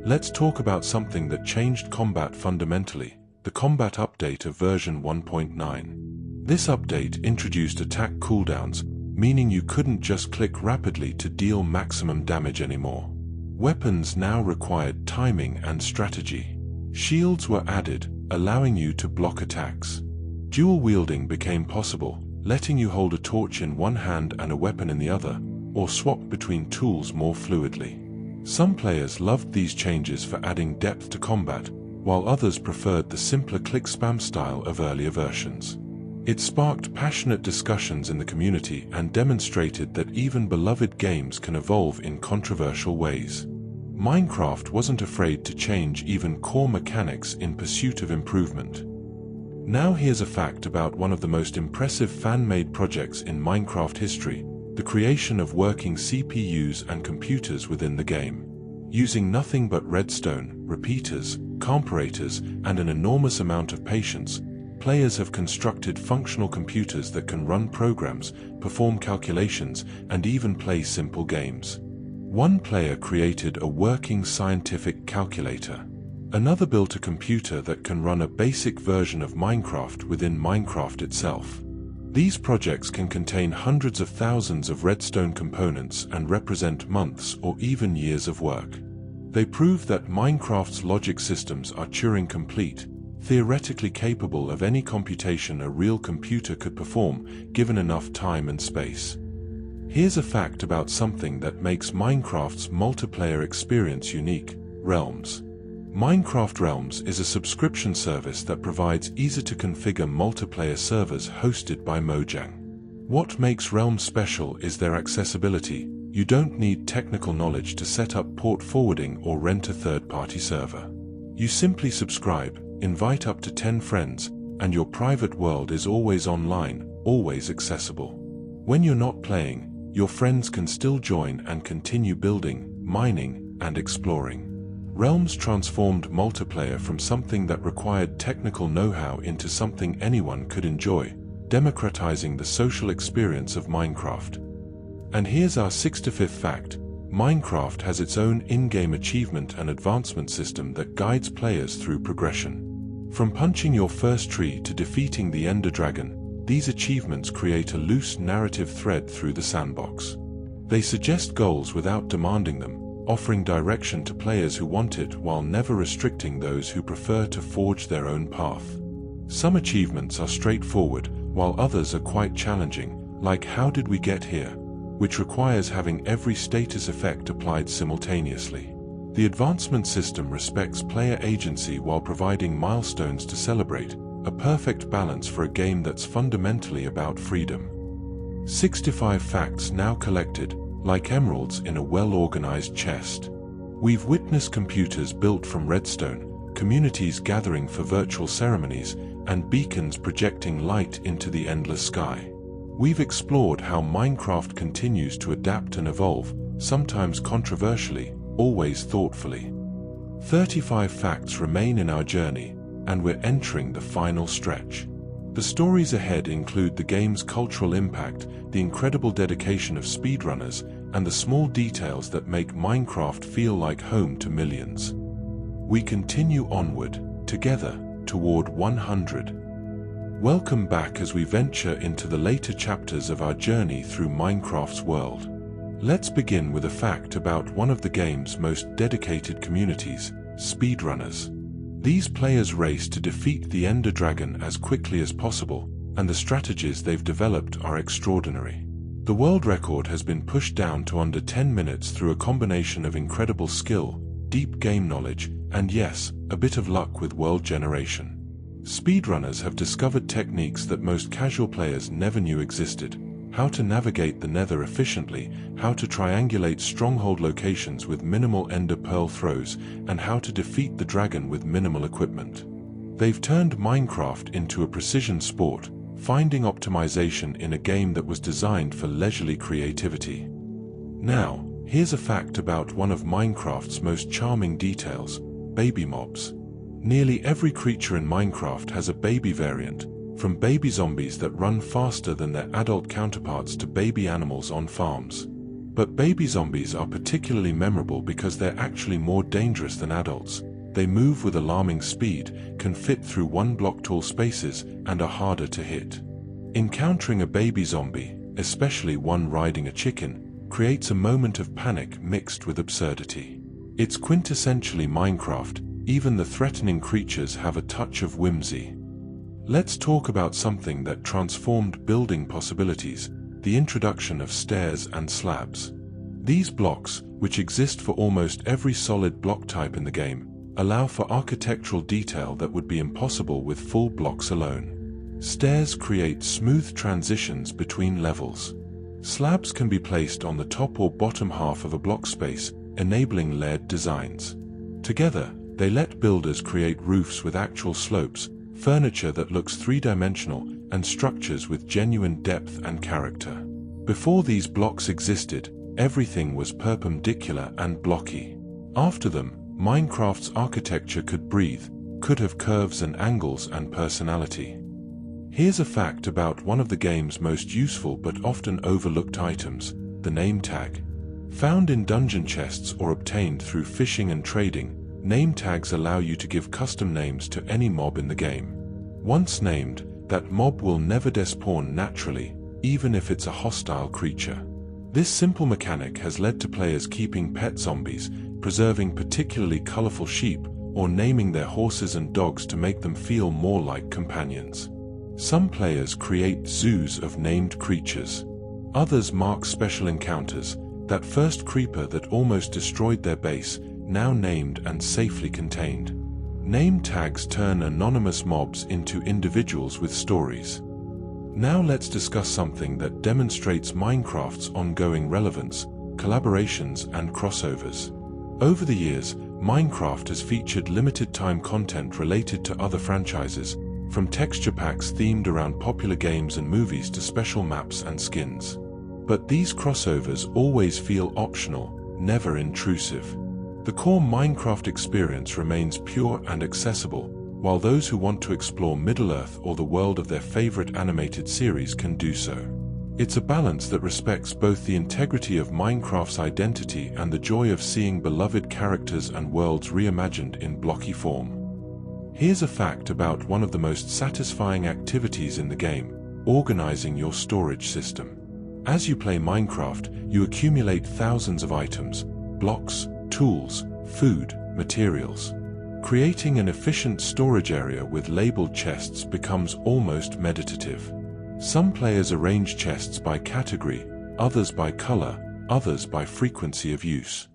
Let's talk about something that changed combat fundamentally: the combat update of version 1.9. This update introduced attack cooldowns, meaning you couldn't just click rapidly to deal maximum damage anymore. Weapons now required timing and strategy. Shields were added, allowing you to block attacks. Dual wielding became possible, letting you hold a torch in one hand and a weapon in the other, or swap between tools more fluidly. Some players loved these changes for adding depth to combat, while others preferred the simpler click spam style of earlier versions. It sparked passionate discussions in the community and demonstrated that even beloved games can evolve in controversial ways. Minecraft wasn't afraid to change even core mechanics in pursuit of improvement. Now here's a fact about one of the most impressive fan-made projects in Minecraft history: the creation of working CPUs and computers within the game. Using nothing but redstone, repeaters, comparators, and an enormous amount of patience, players have constructed functional computers that can run programs, perform calculations, and even play simple games. One player created a working scientific calculator. Another built a computer that can run a basic version of Minecraft within Minecraft itself. These projects can contain hundreds of thousands of redstone components and represent months or even years of work. They prove that Minecraft's logic systems are Turing complete, theoretically capable of any computation a real computer could perform, given enough time and space. Here's a fact about something that makes Minecraft's multiplayer experience unique: Realms. Minecraft Realms is a subscription service that provides easy-to-configure multiplayer servers hosted by Mojang. What makes Realms special is their accessibility. You don't need technical knowledge to set up port forwarding or rent a third-party server. You simply subscribe, invite up to 10 friends, and your private world is always online, always accessible. When you're not playing, your friends can still join and continue building, mining, and exploring. Realms transformed multiplayer from something that required technical know-how into something anyone could enjoy, democratizing the social experience of Minecraft. And here's our 65th fact. Minecraft has its own in-game achievement and advancement system that guides players through progression. From punching your first tree to defeating the Ender Dragon, these achievements create a loose narrative thread through the sandbox. They suggest goals without demanding them, offering direction to players who want it while never restricting those who prefer to forge their own path. Some achievements are straightforward, while others are quite challenging, like How Did We Get Here?, which requires having every status effect applied simultaneously. The advancement system respects player agency while providing milestones to celebrate, a perfect balance for a game that's fundamentally about freedom. 65 facts now collected, like emeralds in a well-organized chest. We've witnessed computers built from redstone, communities gathering for virtual ceremonies, and beacons projecting light into the endless sky. We've explored how Minecraft continues to adapt and evolve, sometimes controversially, always thoughtfully. 35 facts remain in our journey, and we're entering the final stretch. The stories ahead include the game's cultural impact, the incredible dedication of speedrunners, and the small details that make Minecraft feel like home to millions. We continue onward, together, toward 100. Welcome back as we venture into the later chapters of our journey through Minecraft's world. Let's begin with a fact about one of the game's most dedicated communities, speedrunners. These players race to defeat the Ender Dragon as quickly as possible, and the strategies they've developed are extraordinary. The world record has been pushed down to under 10 minutes through a combination of incredible skill, deep game knowledge, and yes, a bit of luck with world generation. Speedrunners have discovered techniques that most casual players never knew existed: how to navigate the Nether efficiently, how to triangulate stronghold locations with minimal Ender Pearl throws, and how to defeat the dragon with minimal equipment. They've turned Minecraft into a precision sport, finding optimization in a game that was designed for leisurely creativity. Now, here's a fact about one of Minecraft's most charming details: baby mobs. Nearly every creature in Minecraft has a baby variant, from baby zombies that run faster than their adult counterparts to baby animals on farms. But baby zombies are particularly memorable because they're actually more dangerous than adults. They move with alarming speed, can fit through one-block-tall spaces, and are harder to hit. Encountering a baby zombie, especially one riding a chicken, creates a moment of panic mixed with absurdity. It's quintessentially Minecraft. Even the threatening creatures have a touch of whimsy. Let's talk about something that transformed building possibilities: the introduction of stairs and slabs. These blocks, which exist for almost every solid block type in the game, allow for architectural detail that would be impossible with full blocks alone. Stairs create smooth transitions between levels. Slabs can be placed on the top or bottom half of a block space, enabling layered designs. Together, they let builders create roofs with actual slopes, furniture that looks three-dimensional, and structures with genuine depth and character. Before these blocks existed, everything was perpendicular and blocky. After them, Minecraft's architecture could breathe, could have curves and angles and personality. Here's a fact about one of the game's most useful but often overlooked items: the name tag. Found in dungeon chests or obtained through fishing and trading, name tags allow you to give custom names to any mob in the game. Once named, that mob will never despawn naturally, even if it's a hostile creature. This simple mechanic has led to players keeping pet zombies, preserving particularly colorful sheep, or naming their horses and dogs to make them feel more like companions. Some players create zoos of named creatures. Others mark special encounters: that first creeper that almost destroyed their base, now named and safely contained. Name tags turn anonymous mobs into individuals with stories. Now let's discuss something that demonstrates Minecraft's ongoing relevance: collaborations and crossovers. Over the years, Minecraft has featured limited-time content related to other franchises, from texture packs themed around popular games and movies to special maps and skins. But these crossovers always feel optional, never intrusive. The core Minecraft experience remains pure and accessible, while those who want to explore Middle-earth or the world of their favorite animated series can do so. It's a balance that respects both the integrity of Minecraft's identity and the joy of seeing beloved characters and worlds reimagined in blocky form. Here's a fact about one of the most satisfying activities in the game: organizing your storage system. As you play Minecraft, you accumulate thousands of items, blocks, tools, food, materials. Creating an efficient storage area with labeled chests becomes almost meditative. Some players arrange chests by category, others by color, others by frequency of use.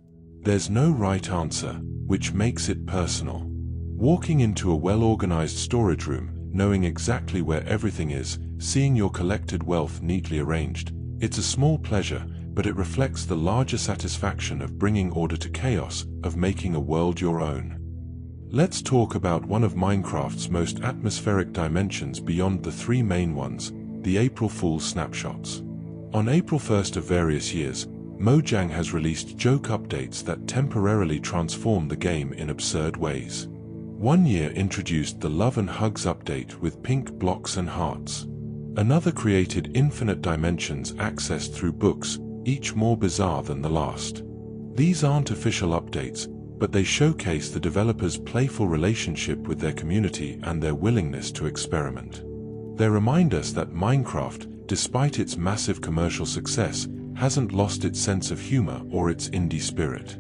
There's no right answer, which makes it personal. Walking into a well-organized storage room, knowing exactly where everything is, seeing your collected wealth neatly arranged, it's a small pleasure, but it reflects the larger satisfaction of bringing order to chaos, of making a world your own. Let's talk about one of Minecraft's most atmospheric dimensions beyond the three main ones: the April Fool's snapshots. On April 1st of various years, Mojang has released joke updates that temporarily transform the game in absurd ways. One year introduced the Love and Hugs update with pink blocks and hearts. Another created infinite dimensions accessed through books, each more bizarre than the last. These aren't official updates, but they showcase the developers' playful relationship with their community and their willingness to experiment. They remind us that Minecraft, despite its massive commercial success, hasn't lost its sense of humor or its indie spirit.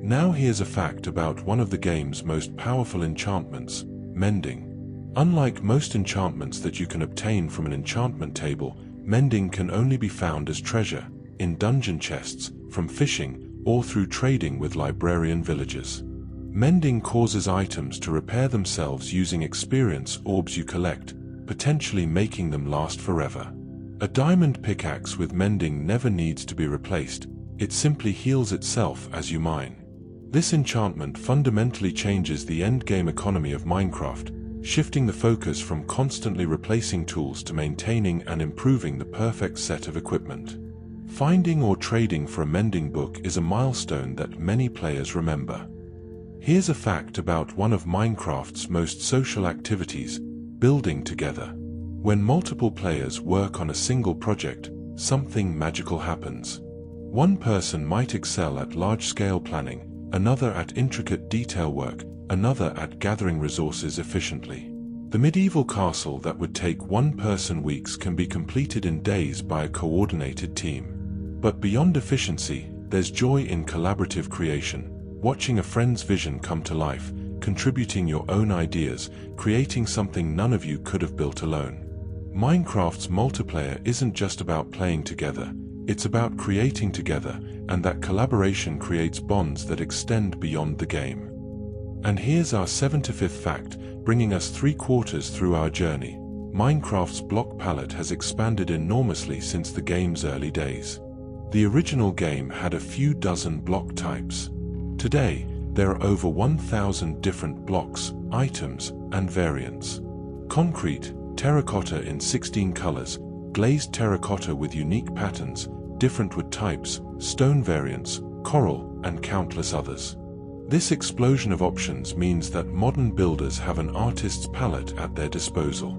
Now here's a fact about one of the game's most powerful enchantments: mending. Unlike most enchantments that you can obtain from an enchantment table, mending can only be found as treasure, in dungeon chests, from fishing, or through trading with librarian villagers. Mending causes items to repair themselves using experience orbs you collect, potentially making them last forever. A diamond pickaxe with mending never needs to be replaced, it simply heals itself as you mine. This enchantment fundamentally changes the endgame economy of Minecraft, shifting the focus from constantly replacing tools to maintaining and improving the perfect set of equipment. Finding or trading for a mending book is a milestone that many players remember. Here's a fact about one of Minecraft's most social activities: building together. When multiple players work on a single project, something magical happens. One person might excel at large-scale planning, another at intricate detail work, another at gathering resources efficiently. The medieval castle that would take one person weeks can be completed in days by a coordinated team. But beyond efficiency, there's joy in collaborative creation, watching a friend's vision come to life, contributing your own ideas, creating something none of you could have built alone. Minecraft's multiplayer isn't just about playing together, it's about creating together, and that collaboration creates bonds that extend beyond the game. And here's our 75th fact, bringing us 3/4 through our journey. Minecraft's block palette has expanded enormously since the game's early days. The original game had a few dozen block types. Today, there are over 1,000 different blocks, items, and variants. Concrete, terracotta in 16 colors, glazed terracotta with unique patterns, different wood types, stone variants, coral, and countless others. This explosion of options means that modern builders have an artist's palette at their disposal.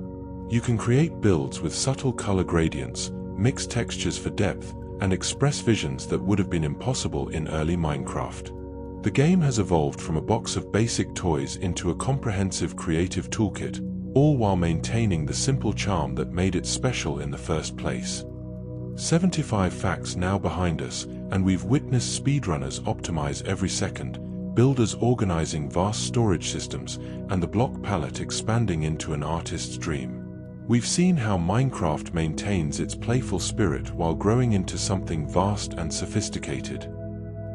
You can create builds with subtle color gradients, mix textures for depth, and express visions that would have been impossible in early Minecraft. The game has evolved from a box of basic toys into a comprehensive creative toolkit, all while maintaining the simple charm that made it special in the first place. 75 facts now behind us, and we've witnessed speedrunners optimize every second, builders organizing vast storage systems, and the block palette expanding into an artist's dream. We've seen how Minecraft maintains its playful spirit while growing into something vast and sophisticated.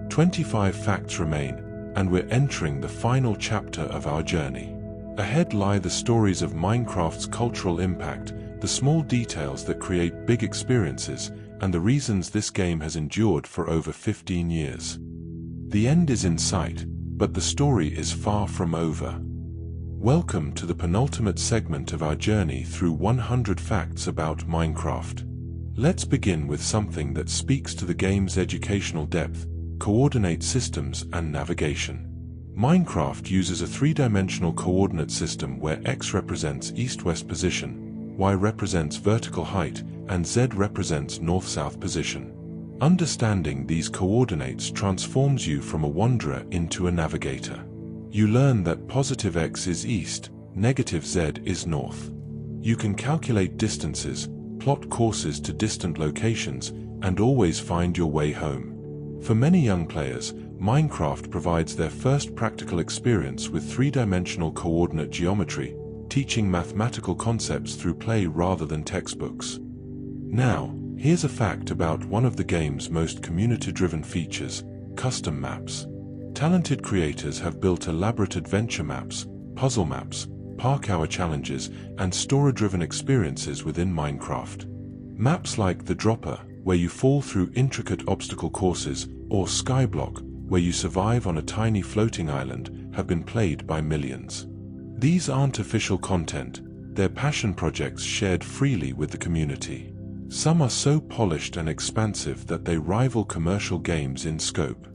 25 facts remain, and we're entering the final chapter of our journey. Ahead lie the stories of Minecraft's cultural impact, the small details that create big experiences, and the reasons this game has endured for over 15 years. The end is in sight, but the story is far from over. Welcome to the penultimate segment of our journey through 100 facts about Minecraft. Let's begin with something that speaks to the game's educational depth: coordinate systems and navigation. Minecraft uses a three-dimensional coordinate system where X represents east-west position, Y represents vertical height, and Z represents north-south position. Understanding these coordinates transforms you from a wanderer into a navigator. You learn that positive X is east, negative Z is north. You can calculate distances, plot courses to distant locations, and always find your way home. For many young players, Minecraft provides their first practical experience with three-dimensional coordinate geometry, teaching mathematical concepts through play rather than textbooks. Now, here's a fact about one of the game's most community-driven features: custom maps. Talented creators have built elaborate adventure maps, puzzle maps, park hour challenges, and story-driven experiences within Minecraft. Maps like the Dropper, where you fall through intricate obstacle courses, or Skyblock, where you survive on a tiny floating island, have been played by millions. These aren't official content, they're passion projects shared freely with the community. Some are so polished and expansive that they rival commercial games in scope.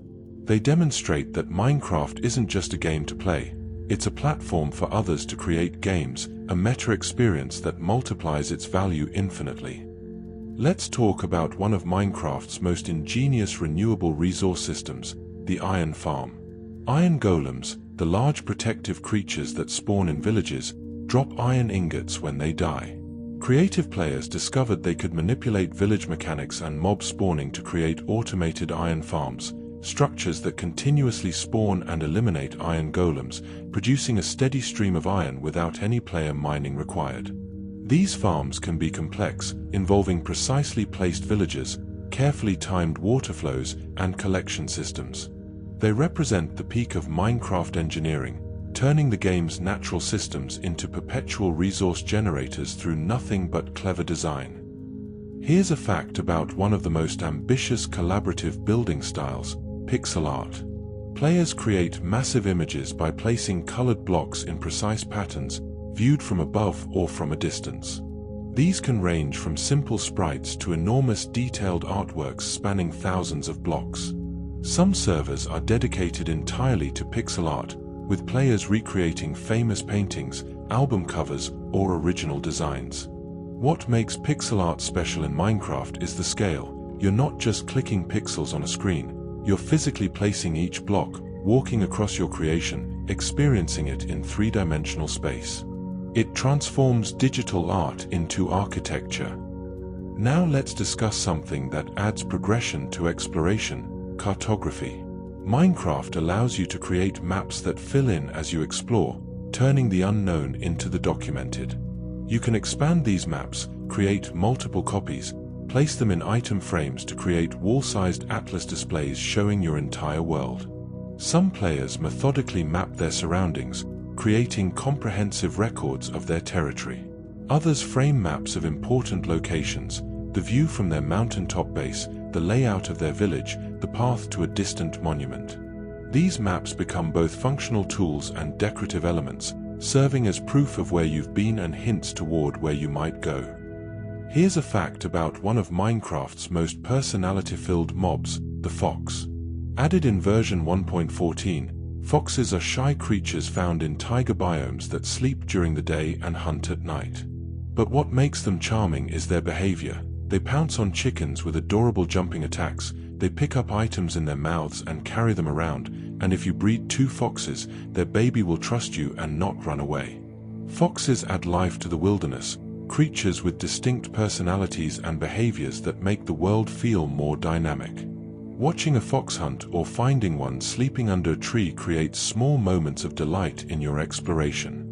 They demonstrate that Minecraft isn't just a game to play, it's a platform for others to create games, a meta experience that multiplies its value infinitely. Let's talk about one of Minecraft's most ingenious renewable resource systems: the iron farm. Iron golems, the large protective creatures that spawn in villages, drop iron ingots when they die. Creative players discovered they could manipulate village mechanics and mob spawning to create automated iron farms, structures that continuously spawn and eliminate iron golems, producing a steady stream of iron without any player mining required. These farms can be complex, involving precisely placed villagers, carefully timed water flows, and collection systems. They represent the peak of Minecraft engineering, turning the game's natural systems into perpetual resource generators through nothing but clever design. Here's a fact about one of the most ambitious collaborative building styles: pixel art. Players create massive images by placing colored blocks in precise patterns, viewed from above or from a distance. These can range from simple sprites to enormous detailed artworks spanning thousands of blocks. Some servers are dedicated entirely to pixel art, with players recreating famous paintings, album covers, or original designs. What makes pixel art special in Minecraft is the scale. You're not just clicking pixels on a screen, you're physically placing each block, walking across your creation, experiencing it in three-dimensional space. It transforms digital art into architecture. Now let's discuss something that adds progression to exploration: cartography. Minecraft allows you to create maps that fill in as you explore, turning the unknown into the documented. You can expand these maps, create multiple copies, place them in item frames to create wall-sized atlas displays showing your entire world. Some players methodically map their surroundings, creating comprehensive records of their territory. Others frame maps of important locations, the view from their mountaintop base, the layout of their village, the path to a distant monument. These maps become both functional tools and decorative elements, serving as proof of where you've been and hints toward where you might go. Here's a fact about one of Minecraft's most personality-filled mobs: the fox. Added in version 1.14, foxes are shy creatures found in taiga biomes that sleep during the day and hunt at night. But what makes them charming is their behavior. They pounce on chickens with adorable jumping attacks, they pick up items in their mouths and carry them around, and if you breed two foxes, their baby will trust you and not run away. Foxes add life to the wilderness, creatures with distinct personalities and behaviors that make the world feel more dynamic. Watching a fox hunt or finding one sleeping under a tree creates small moments of delight in your exploration.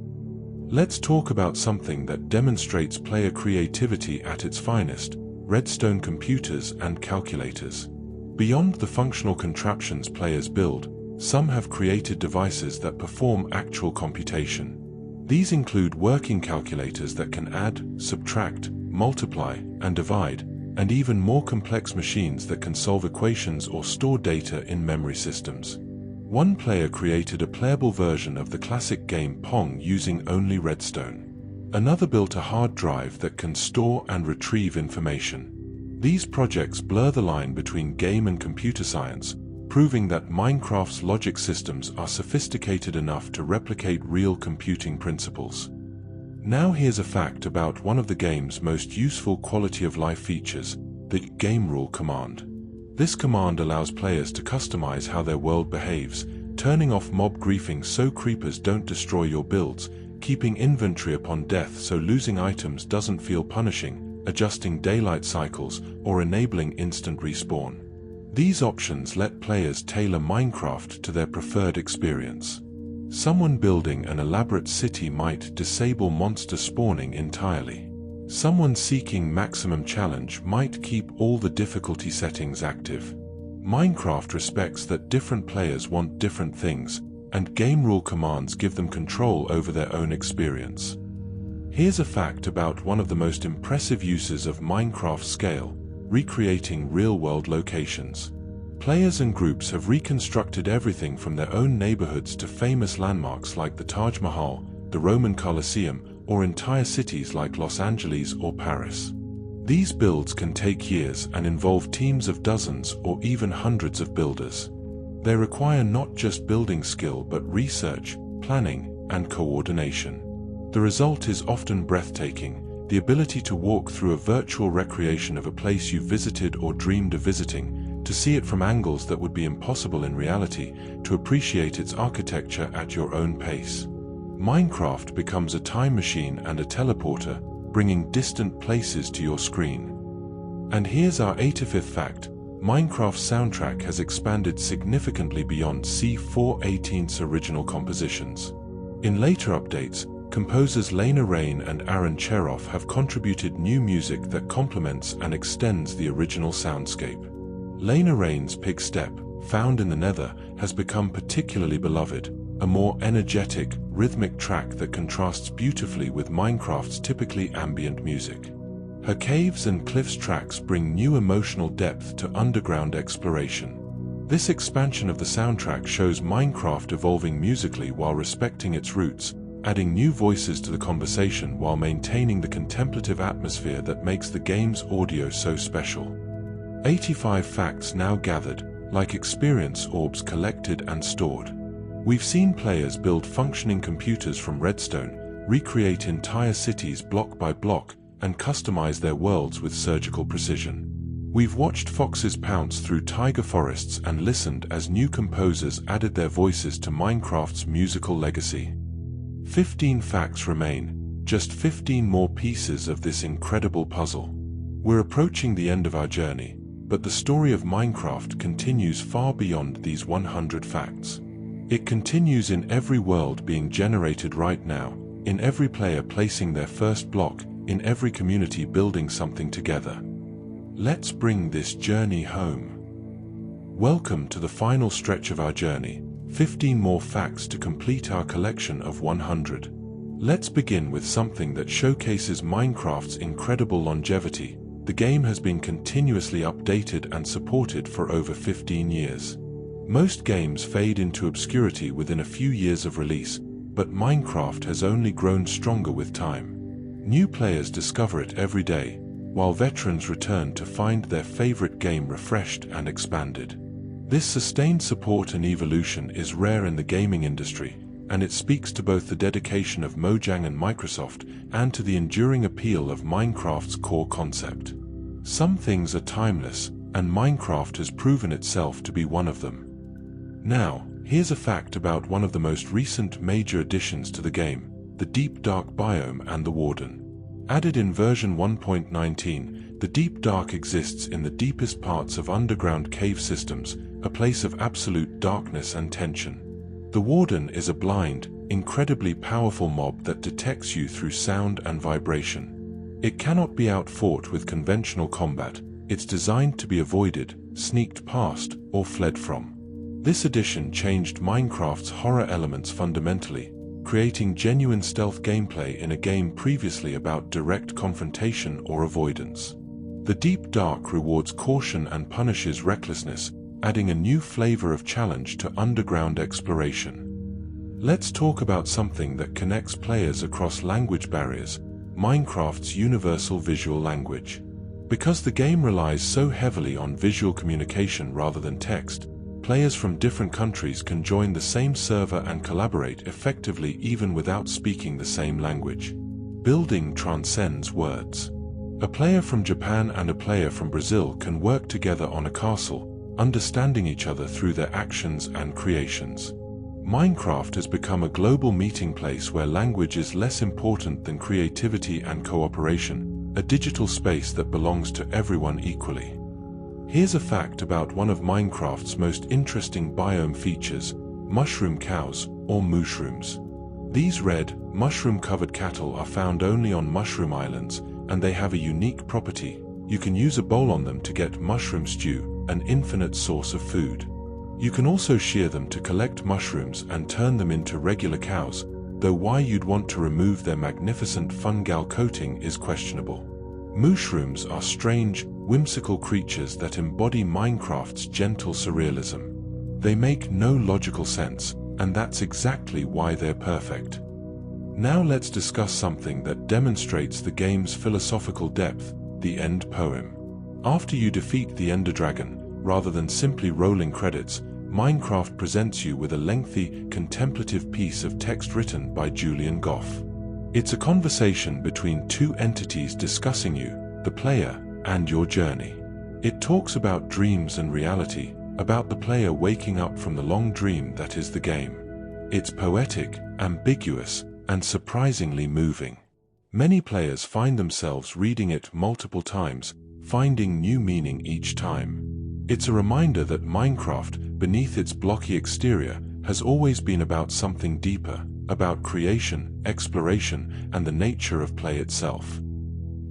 Let's talk about something that demonstrates player creativity at its finest: redstone computers and calculators. Beyond the functional contraptions players build, some have created devices that perform actual computation. These include working calculators that can add, subtract, multiply, and divide, and even more complex machines that can solve equations or store data in memory systems. One player created a playable version of the classic game Pong using only redstone. Another built a hard drive that can store and retrieve information. These projects blur the line between game and computer science, proving that Minecraft's logic systems are sophisticated enough to replicate real computing principles. Now here's a fact about one of the game's most useful quality-of-life features, the game rule command. This command allows players to customize how their world behaves, turning off mob griefing so creepers don't destroy your builds, keeping inventory upon death so losing items doesn't feel punishing, adjusting daylight cycles, or enabling instant respawn. These options let players tailor Minecraft to their preferred experience. Someone building an elaborate city might disable monster spawning entirely. Someone seeking maximum challenge might keep all the difficulty settings active. Minecraft respects that different players want different things, and game rule commands give them control over their own experience. Here's a fact about one of the most impressive uses of Minecraft's scale: recreating real-world locations. Players and groups have reconstructed everything from their own neighborhoods to famous landmarks like the Taj Mahal, the Roman Colosseum, or entire cities like Los Angeles or Paris. These builds can take years and involve teams of dozens or even hundreds of builders. They require not just building skill but research, planning, and coordination. The result is often breathtaking: the ability to walk through a virtual recreation of a place you visited or dreamed of visiting, to see it from angles that would be impossible in reality, to appreciate its architecture at your own pace. Minecraft becomes a time machine and a teleporter, bringing distant places to your screen. And here's our 85th fact: Minecraft's soundtrack has expanded significantly beyond C418's original compositions. In later updates, composers Lena Raine and Aaron Cheroff have contributed new music that complements and extends the original soundscape. Lena Raine's Pig Step, found in the Nether, has become particularly beloved, a more energetic, rhythmic track that contrasts beautifully with Minecraft's typically ambient music. Her Caves and Cliffs tracks bring new emotional depth to underground exploration. This expansion of the soundtrack shows Minecraft evolving musically while respecting its roots, adding new voices to the conversation while maintaining the contemplative atmosphere that makes the game's audio so special. 85 facts now gathered, like experience orbs collected and stored. We've seen players build functioning computers from redstone, recreate entire cities block by block, and customize their worlds with surgical precision. We've watched foxes pounce through taiga forests and listened as new composers added their voices to Minecraft's musical legacy. 15 facts remain, just 15 more pieces of this incredible puzzle. We're approaching the end of our journey, but the story of Minecraft continues far beyond these 100 facts. It continues in every world being generated right now, in every player placing their first block, in every community building something together. Let's bring this journey home. Welcome to the final stretch of our journey, 15 more facts to complete our collection of 100. Let's begin with something that showcases Minecraft's incredible longevity. The game has been continuously updated and supported for over 15 years. Most games fade into obscurity within a few years of release, but Minecraft has only grown stronger with time. New players discover it every day, while veterans return to find their favorite game refreshed and expanded. This sustained support and evolution is rare in the gaming industry, and it speaks to both the dedication of Mojang and Microsoft and to the enduring appeal of Minecraft's core concept. Some things are timeless, and Minecraft has proven itself to be one of them. Now, here's a fact about one of the most recent major additions to the game: the Deep Dark biome and the Warden. Added in version 1.19, the Deep Dark exists in the deepest parts of underground cave systems, a place of absolute darkness and tension. The Warden is a blind, incredibly powerful mob that detects you through sound and vibration. It cannot be outfought with conventional combat. It's designed to be avoided, sneaked past, or fled from. This addition changed Minecraft's horror elements fundamentally, creating genuine stealth gameplay in a game previously about direct confrontation or avoidance. The Deep Dark rewards caution and punishes recklessness, adding a new flavor of challenge to underground exploration. Let's talk about something that connects players across language barriers: Minecraft's universal visual language. Because the game relies so heavily on visual communication rather than text, players from different countries can join the same server and collaborate effectively even without speaking the same language. Building transcends words. A player from Japan and a player from Brazil can work together on a castle, understanding each other through their actions and creations. Minecraft has become a global meeting place where language is less important than creativity and cooperation, a digital space that belongs to everyone equally. Here's a fact about one of Minecraft's most interesting biome features: mushroom cows, or mushrooms. These red, mushroom-covered cattle are found only on mushroom islands, and they have a unique property: you can use a bowl on them to get mushroom stew, an infinite source of food. You can also shear them to collect mushrooms and turn them into regular cows, though why you'd want to remove their magnificent fungal coating is questionable. Mushrooms are strange, whimsical creatures that embody Minecraft's gentle surrealism. They make no logical sense, and that's exactly why they're perfect. Now let's discuss something that demonstrates the game's philosophical depth: the end poem. After you defeat the Ender Dragon, rather than simply rolling credits, Minecraft presents you with a lengthy, contemplative piece of text written by Julian Goff. It's a conversation between two entities discussing you, the player, and your journey. It talks about dreams and reality, about the player waking up from the long dream that is the game. It's poetic, ambiguous, and surprisingly moving. Many players find themselves reading it multiple times, finding new meaning each time. It's a reminder that Minecraft, beneath its blocky exterior, has always been about something deeper, about creation, exploration, and the nature of play itself.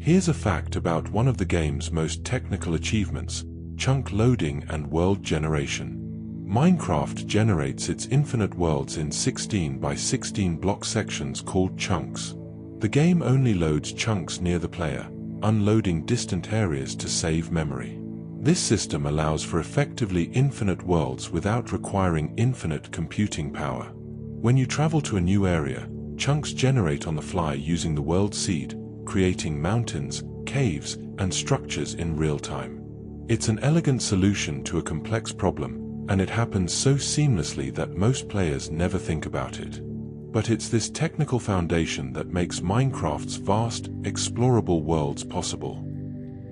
Here's a fact about one of the game's most technical achievements: chunk loading and world generation. Minecraft generates its infinite worlds in 16 by 16 block sections called chunks. The game only loads chunks near the player, unloading distant areas to save memory. This system allows for effectively infinite worlds without requiring infinite computing power. When you travel to a new area, chunks generate on the fly using the world seed, creating mountains, caves, and structures in real time. It's an elegant solution to a complex problem, and it happens so seamlessly that most players never think about it. But it's this technical foundation that makes Minecraft's vast, explorable worlds possible.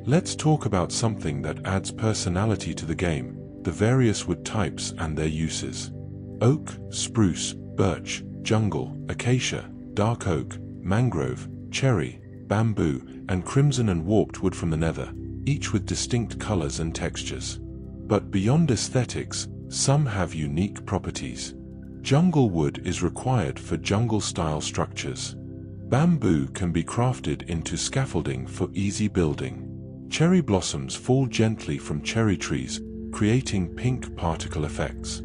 Let's talk about something that adds personality to the game: the various wood types and their uses. Oak, spruce, birch, jungle, acacia, dark oak, mangrove, cherry, bamboo, and crimson and warped wood from the nether, each with distinct colors and textures. But beyond aesthetics, some have unique properties. Jungle wood is required for jungle-style structures. Bamboo can be crafted into scaffolding for easy building. Cherry blossoms fall gently from cherry trees, creating pink particle effects.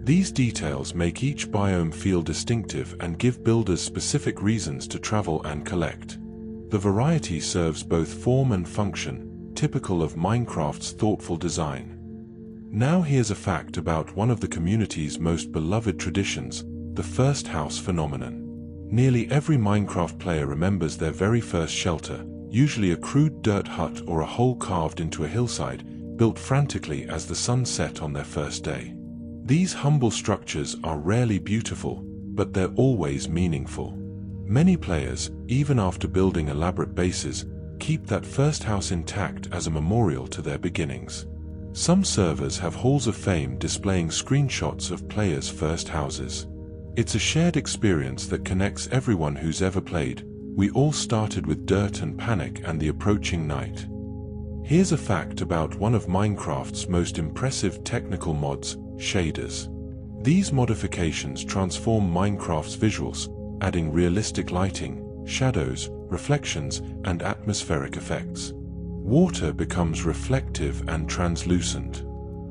These details make each biome feel distinctive and give builders specific reasons to travel and collect. The variety serves both form and function, typical of Minecraft's thoughtful design. Now here's a fact about one of the community's most beloved traditions: the first house phenomenon. Nearly every Minecraft player remembers their very first shelter, usually a crude dirt hut or a hole carved into a hillside, built frantically as the sun set on their first day. These humble structures are rarely beautiful, but they're always meaningful. Many players, even after building elaborate bases, keep that first house intact as a memorial to their beginnings. Some servers have halls of fame displaying screenshots of players' first houses. It's a shared experience that connects everyone who's ever played. We all started with dirt and panic and the approaching night. Here's a fact about one of Minecraft's most impressive technical mods: shaders. These modifications transform Minecraft's visuals, adding realistic lighting, shadows, reflections, and atmospheric effects. Water becomes reflective and translucent.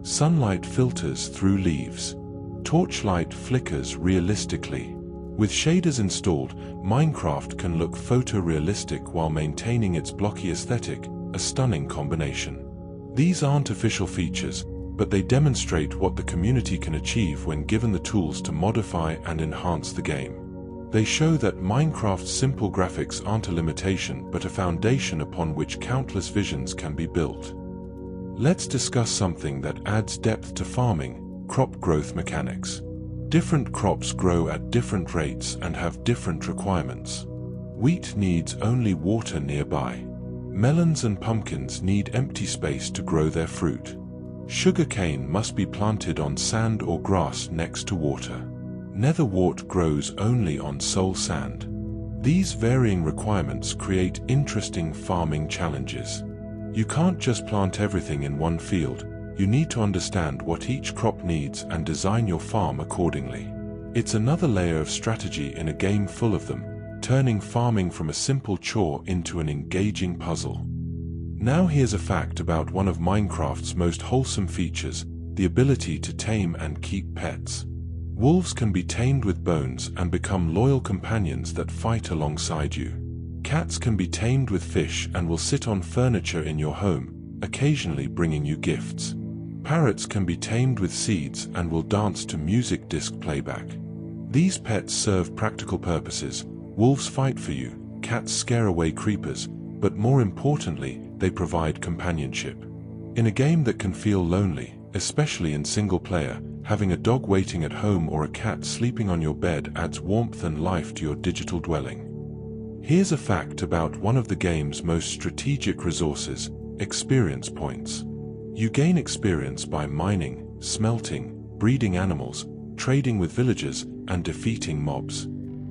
Sunlight filters through leaves. Torchlight flickers realistically. With shaders installed, Minecraft can look photorealistic while maintaining its blocky aesthetic, a stunning combination. These aren't official features, but they demonstrate what the community can achieve when given the tools to modify and enhance the game. They show that Minecraft's simple graphics aren't a limitation but a foundation upon which countless visions can be built. Let's discuss something that adds depth to farming: crop growth mechanics. Different crops grow at different rates and have different requirements. Wheat needs only water nearby. Melons and pumpkins need empty space to grow their fruit. Sugarcane must be planted on sand or grass next to water. Netherwort grows only on soul sand. These varying requirements create interesting farming challenges. You can't just plant everything in one field. You need to understand what each crop needs and design your farm accordingly. It's another layer of strategy in a game full of them, turning farming from a simple chore into an engaging puzzle. Now here's a fact about one of Minecraft's most wholesome features: the ability to tame and keep pets. Wolves can be tamed with bones and become loyal companions that fight alongside you. Cats can be tamed with fish and will sit on furniture in your home, occasionally bringing you gifts. Parrots can be tamed with seeds and will dance to music disc playback. These pets serve practical purposes. Wolves fight for you, cats scare away creepers, but more importantly, they provide companionship. In a game that can feel lonely, especially in single player, having a dog waiting at home or a cat sleeping on your bed adds warmth and life to your digital dwelling. Here's a fact about one of the game's most strategic resources: experience points. You gain experience by mining, smelting, breeding animals, trading with villagers, and defeating mobs.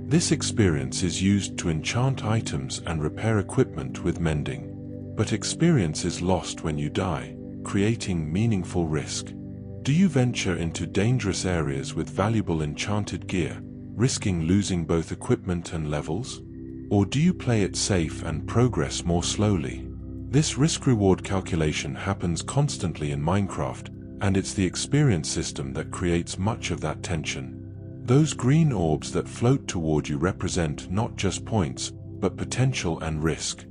This experience is used to enchant items and repair equipment with mending. But experience is lost when you die, creating meaningful risk. Do you venture into dangerous areas with valuable enchanted gear, risking losing both equipment and levels? Or do you play it safe and progress more slowly? This risk-reward calculation happens constantly in Minecraft, and it's the experience system that creates much of that tension. Those green orbs that float toward you represent not just points, but potential and risk.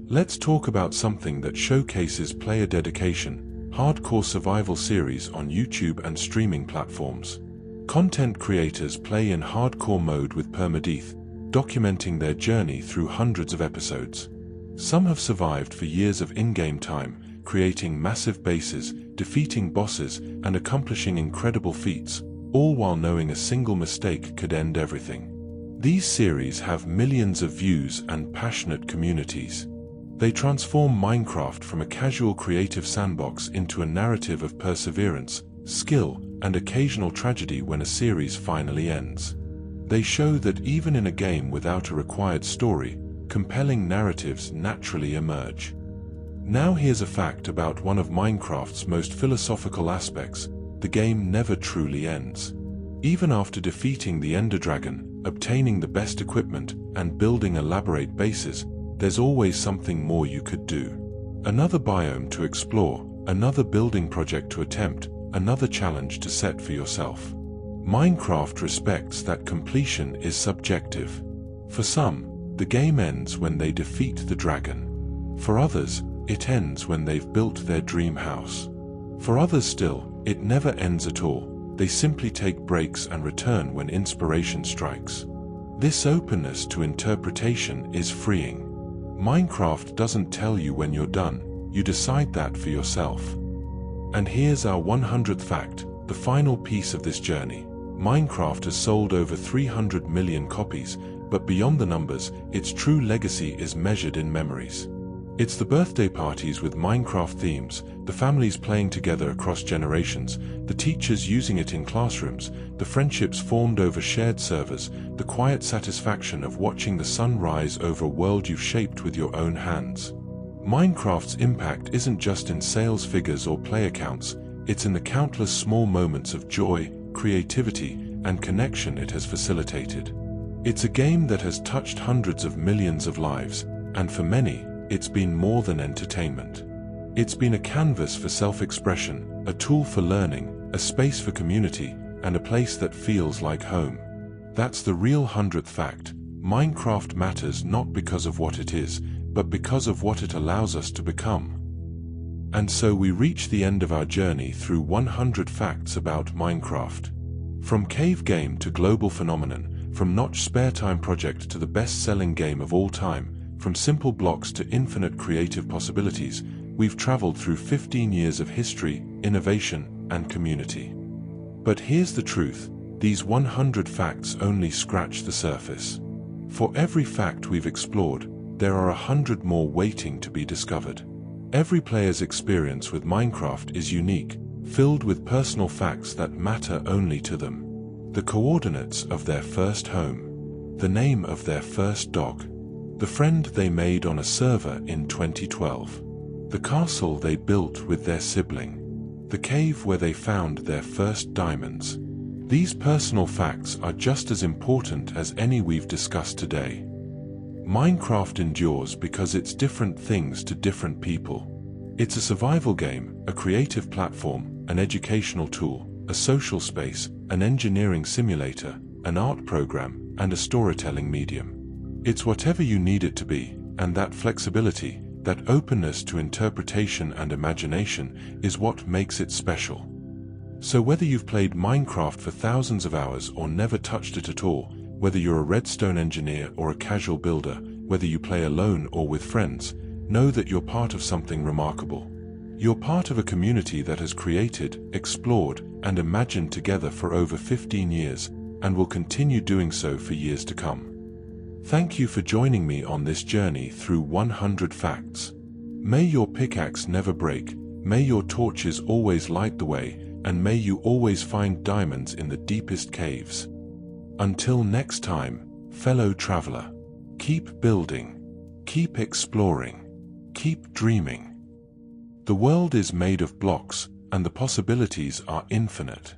Let's talk about something that showcases player dedication: hardcore survival series on YouTube and streaming platforms. Content creators play in hardcore mode with permadeath, documenting their journey through hundreds of episodes. Some have survived for years of in-game time, creating massive bases, defeating bosses, and accomplishing incredible feats, all while knowing a single mistake could end everything. These series have millions of views and passionate communities. They transform Minecraft from a casual creative sandbox into a narrative of perseverance, skill, and occasional tragedy when a series finally ends. They show that even in a game without a required story, compelling narratives naturally emerge. Now here's a fact about one of Minecraft's most philosophical aspects: the game never truly ends. Even after defeating the Ender Dragon, obtaining the best equipment, and building elaborate bases, there's always something more you could do. Another biome to explore, another building project to attempt, another challenge to set for yourself. Minecraft respects that completion is subjective. For some, the game ends when they defeat the dragon. For others, it ends when they've built their dream house. For others still, it never ends at all. They simply take breaks and return when inspiration strikes. This openness to interpretation is freeing. Minecraft doesn't tell you when you're done, you decide that for yourself. And here's our 100th fact, the final piece of this journey. Minecraft has sold over 300 million copies, but beyond the numbers, its true legacy is measured in memories. It's the birthday parties with Minecraft themes, the families playing together across generations, the teachers using it in classrooms, the friendships formed over shared servers, the quiet satisfaction of watching the sun rise over a world you've shaped with your own hands. Minecraft's impact isn't just in sales figures or player counts, it's in the countless small moments of joy, creativity, and connection it has facilitated. It's a game that has touched hundreds of millions of lives, and for many, it's been more than entertainment. It's been a canvas for self-expression, a tool for learning, a space for community, and a place that feels like home. That's the real 100th fact. Minecraft matters not because of what it is, but because of what it allows us to become. And so we reach the end of our journey through 100 facts about Minecraft. From cave game to global phenomenon, from Notch spare time project to the best-selling game of all time, from simple blocks to infinite creative possibilities, we've traveled through 15 years of history, innovation, and community. But here's the truth, these 100 facts only scratch the surface. For every fact we've explored, there are 100 more waiting to be discovered. Every player's experience with Minecraft is unique, filled with personal facts that matter only to them. The coordinates of their first home, the name of their first dog, the friend they made on a server in 2012, the castle they built with their sibling, the cave where they found their first diamonds. These personal facts are just as important as any we've discussed today. Minecraft endures because it's different things to different people. It's a survival game, a creative platform, an educational tool, a social space, an engineering simulator, an art program, and a storytelling medium. It's whatever you need it to be, and that flexibility, that openness to interpretation and imagination is what makes it special. So whether you've played Minecraft for thousands of hours or never touched it at all, whether you're a redstone engineer or a casual builder, whether you play alone or with friends, know that you're part of something remarkable. You're part of a community that has created, explored, and imagined together for over 15 years, and will continue doing so for years to come. Thank you for joining me on this journey through 100 facts. May your pickaxe never break, may your torches always light the way, and may you always find diamonds in the deepest caves. Until next time, fellow traveler, keep building, keep exploring, keep dreaming. The world is made of blocks, and the possibilities are infinite.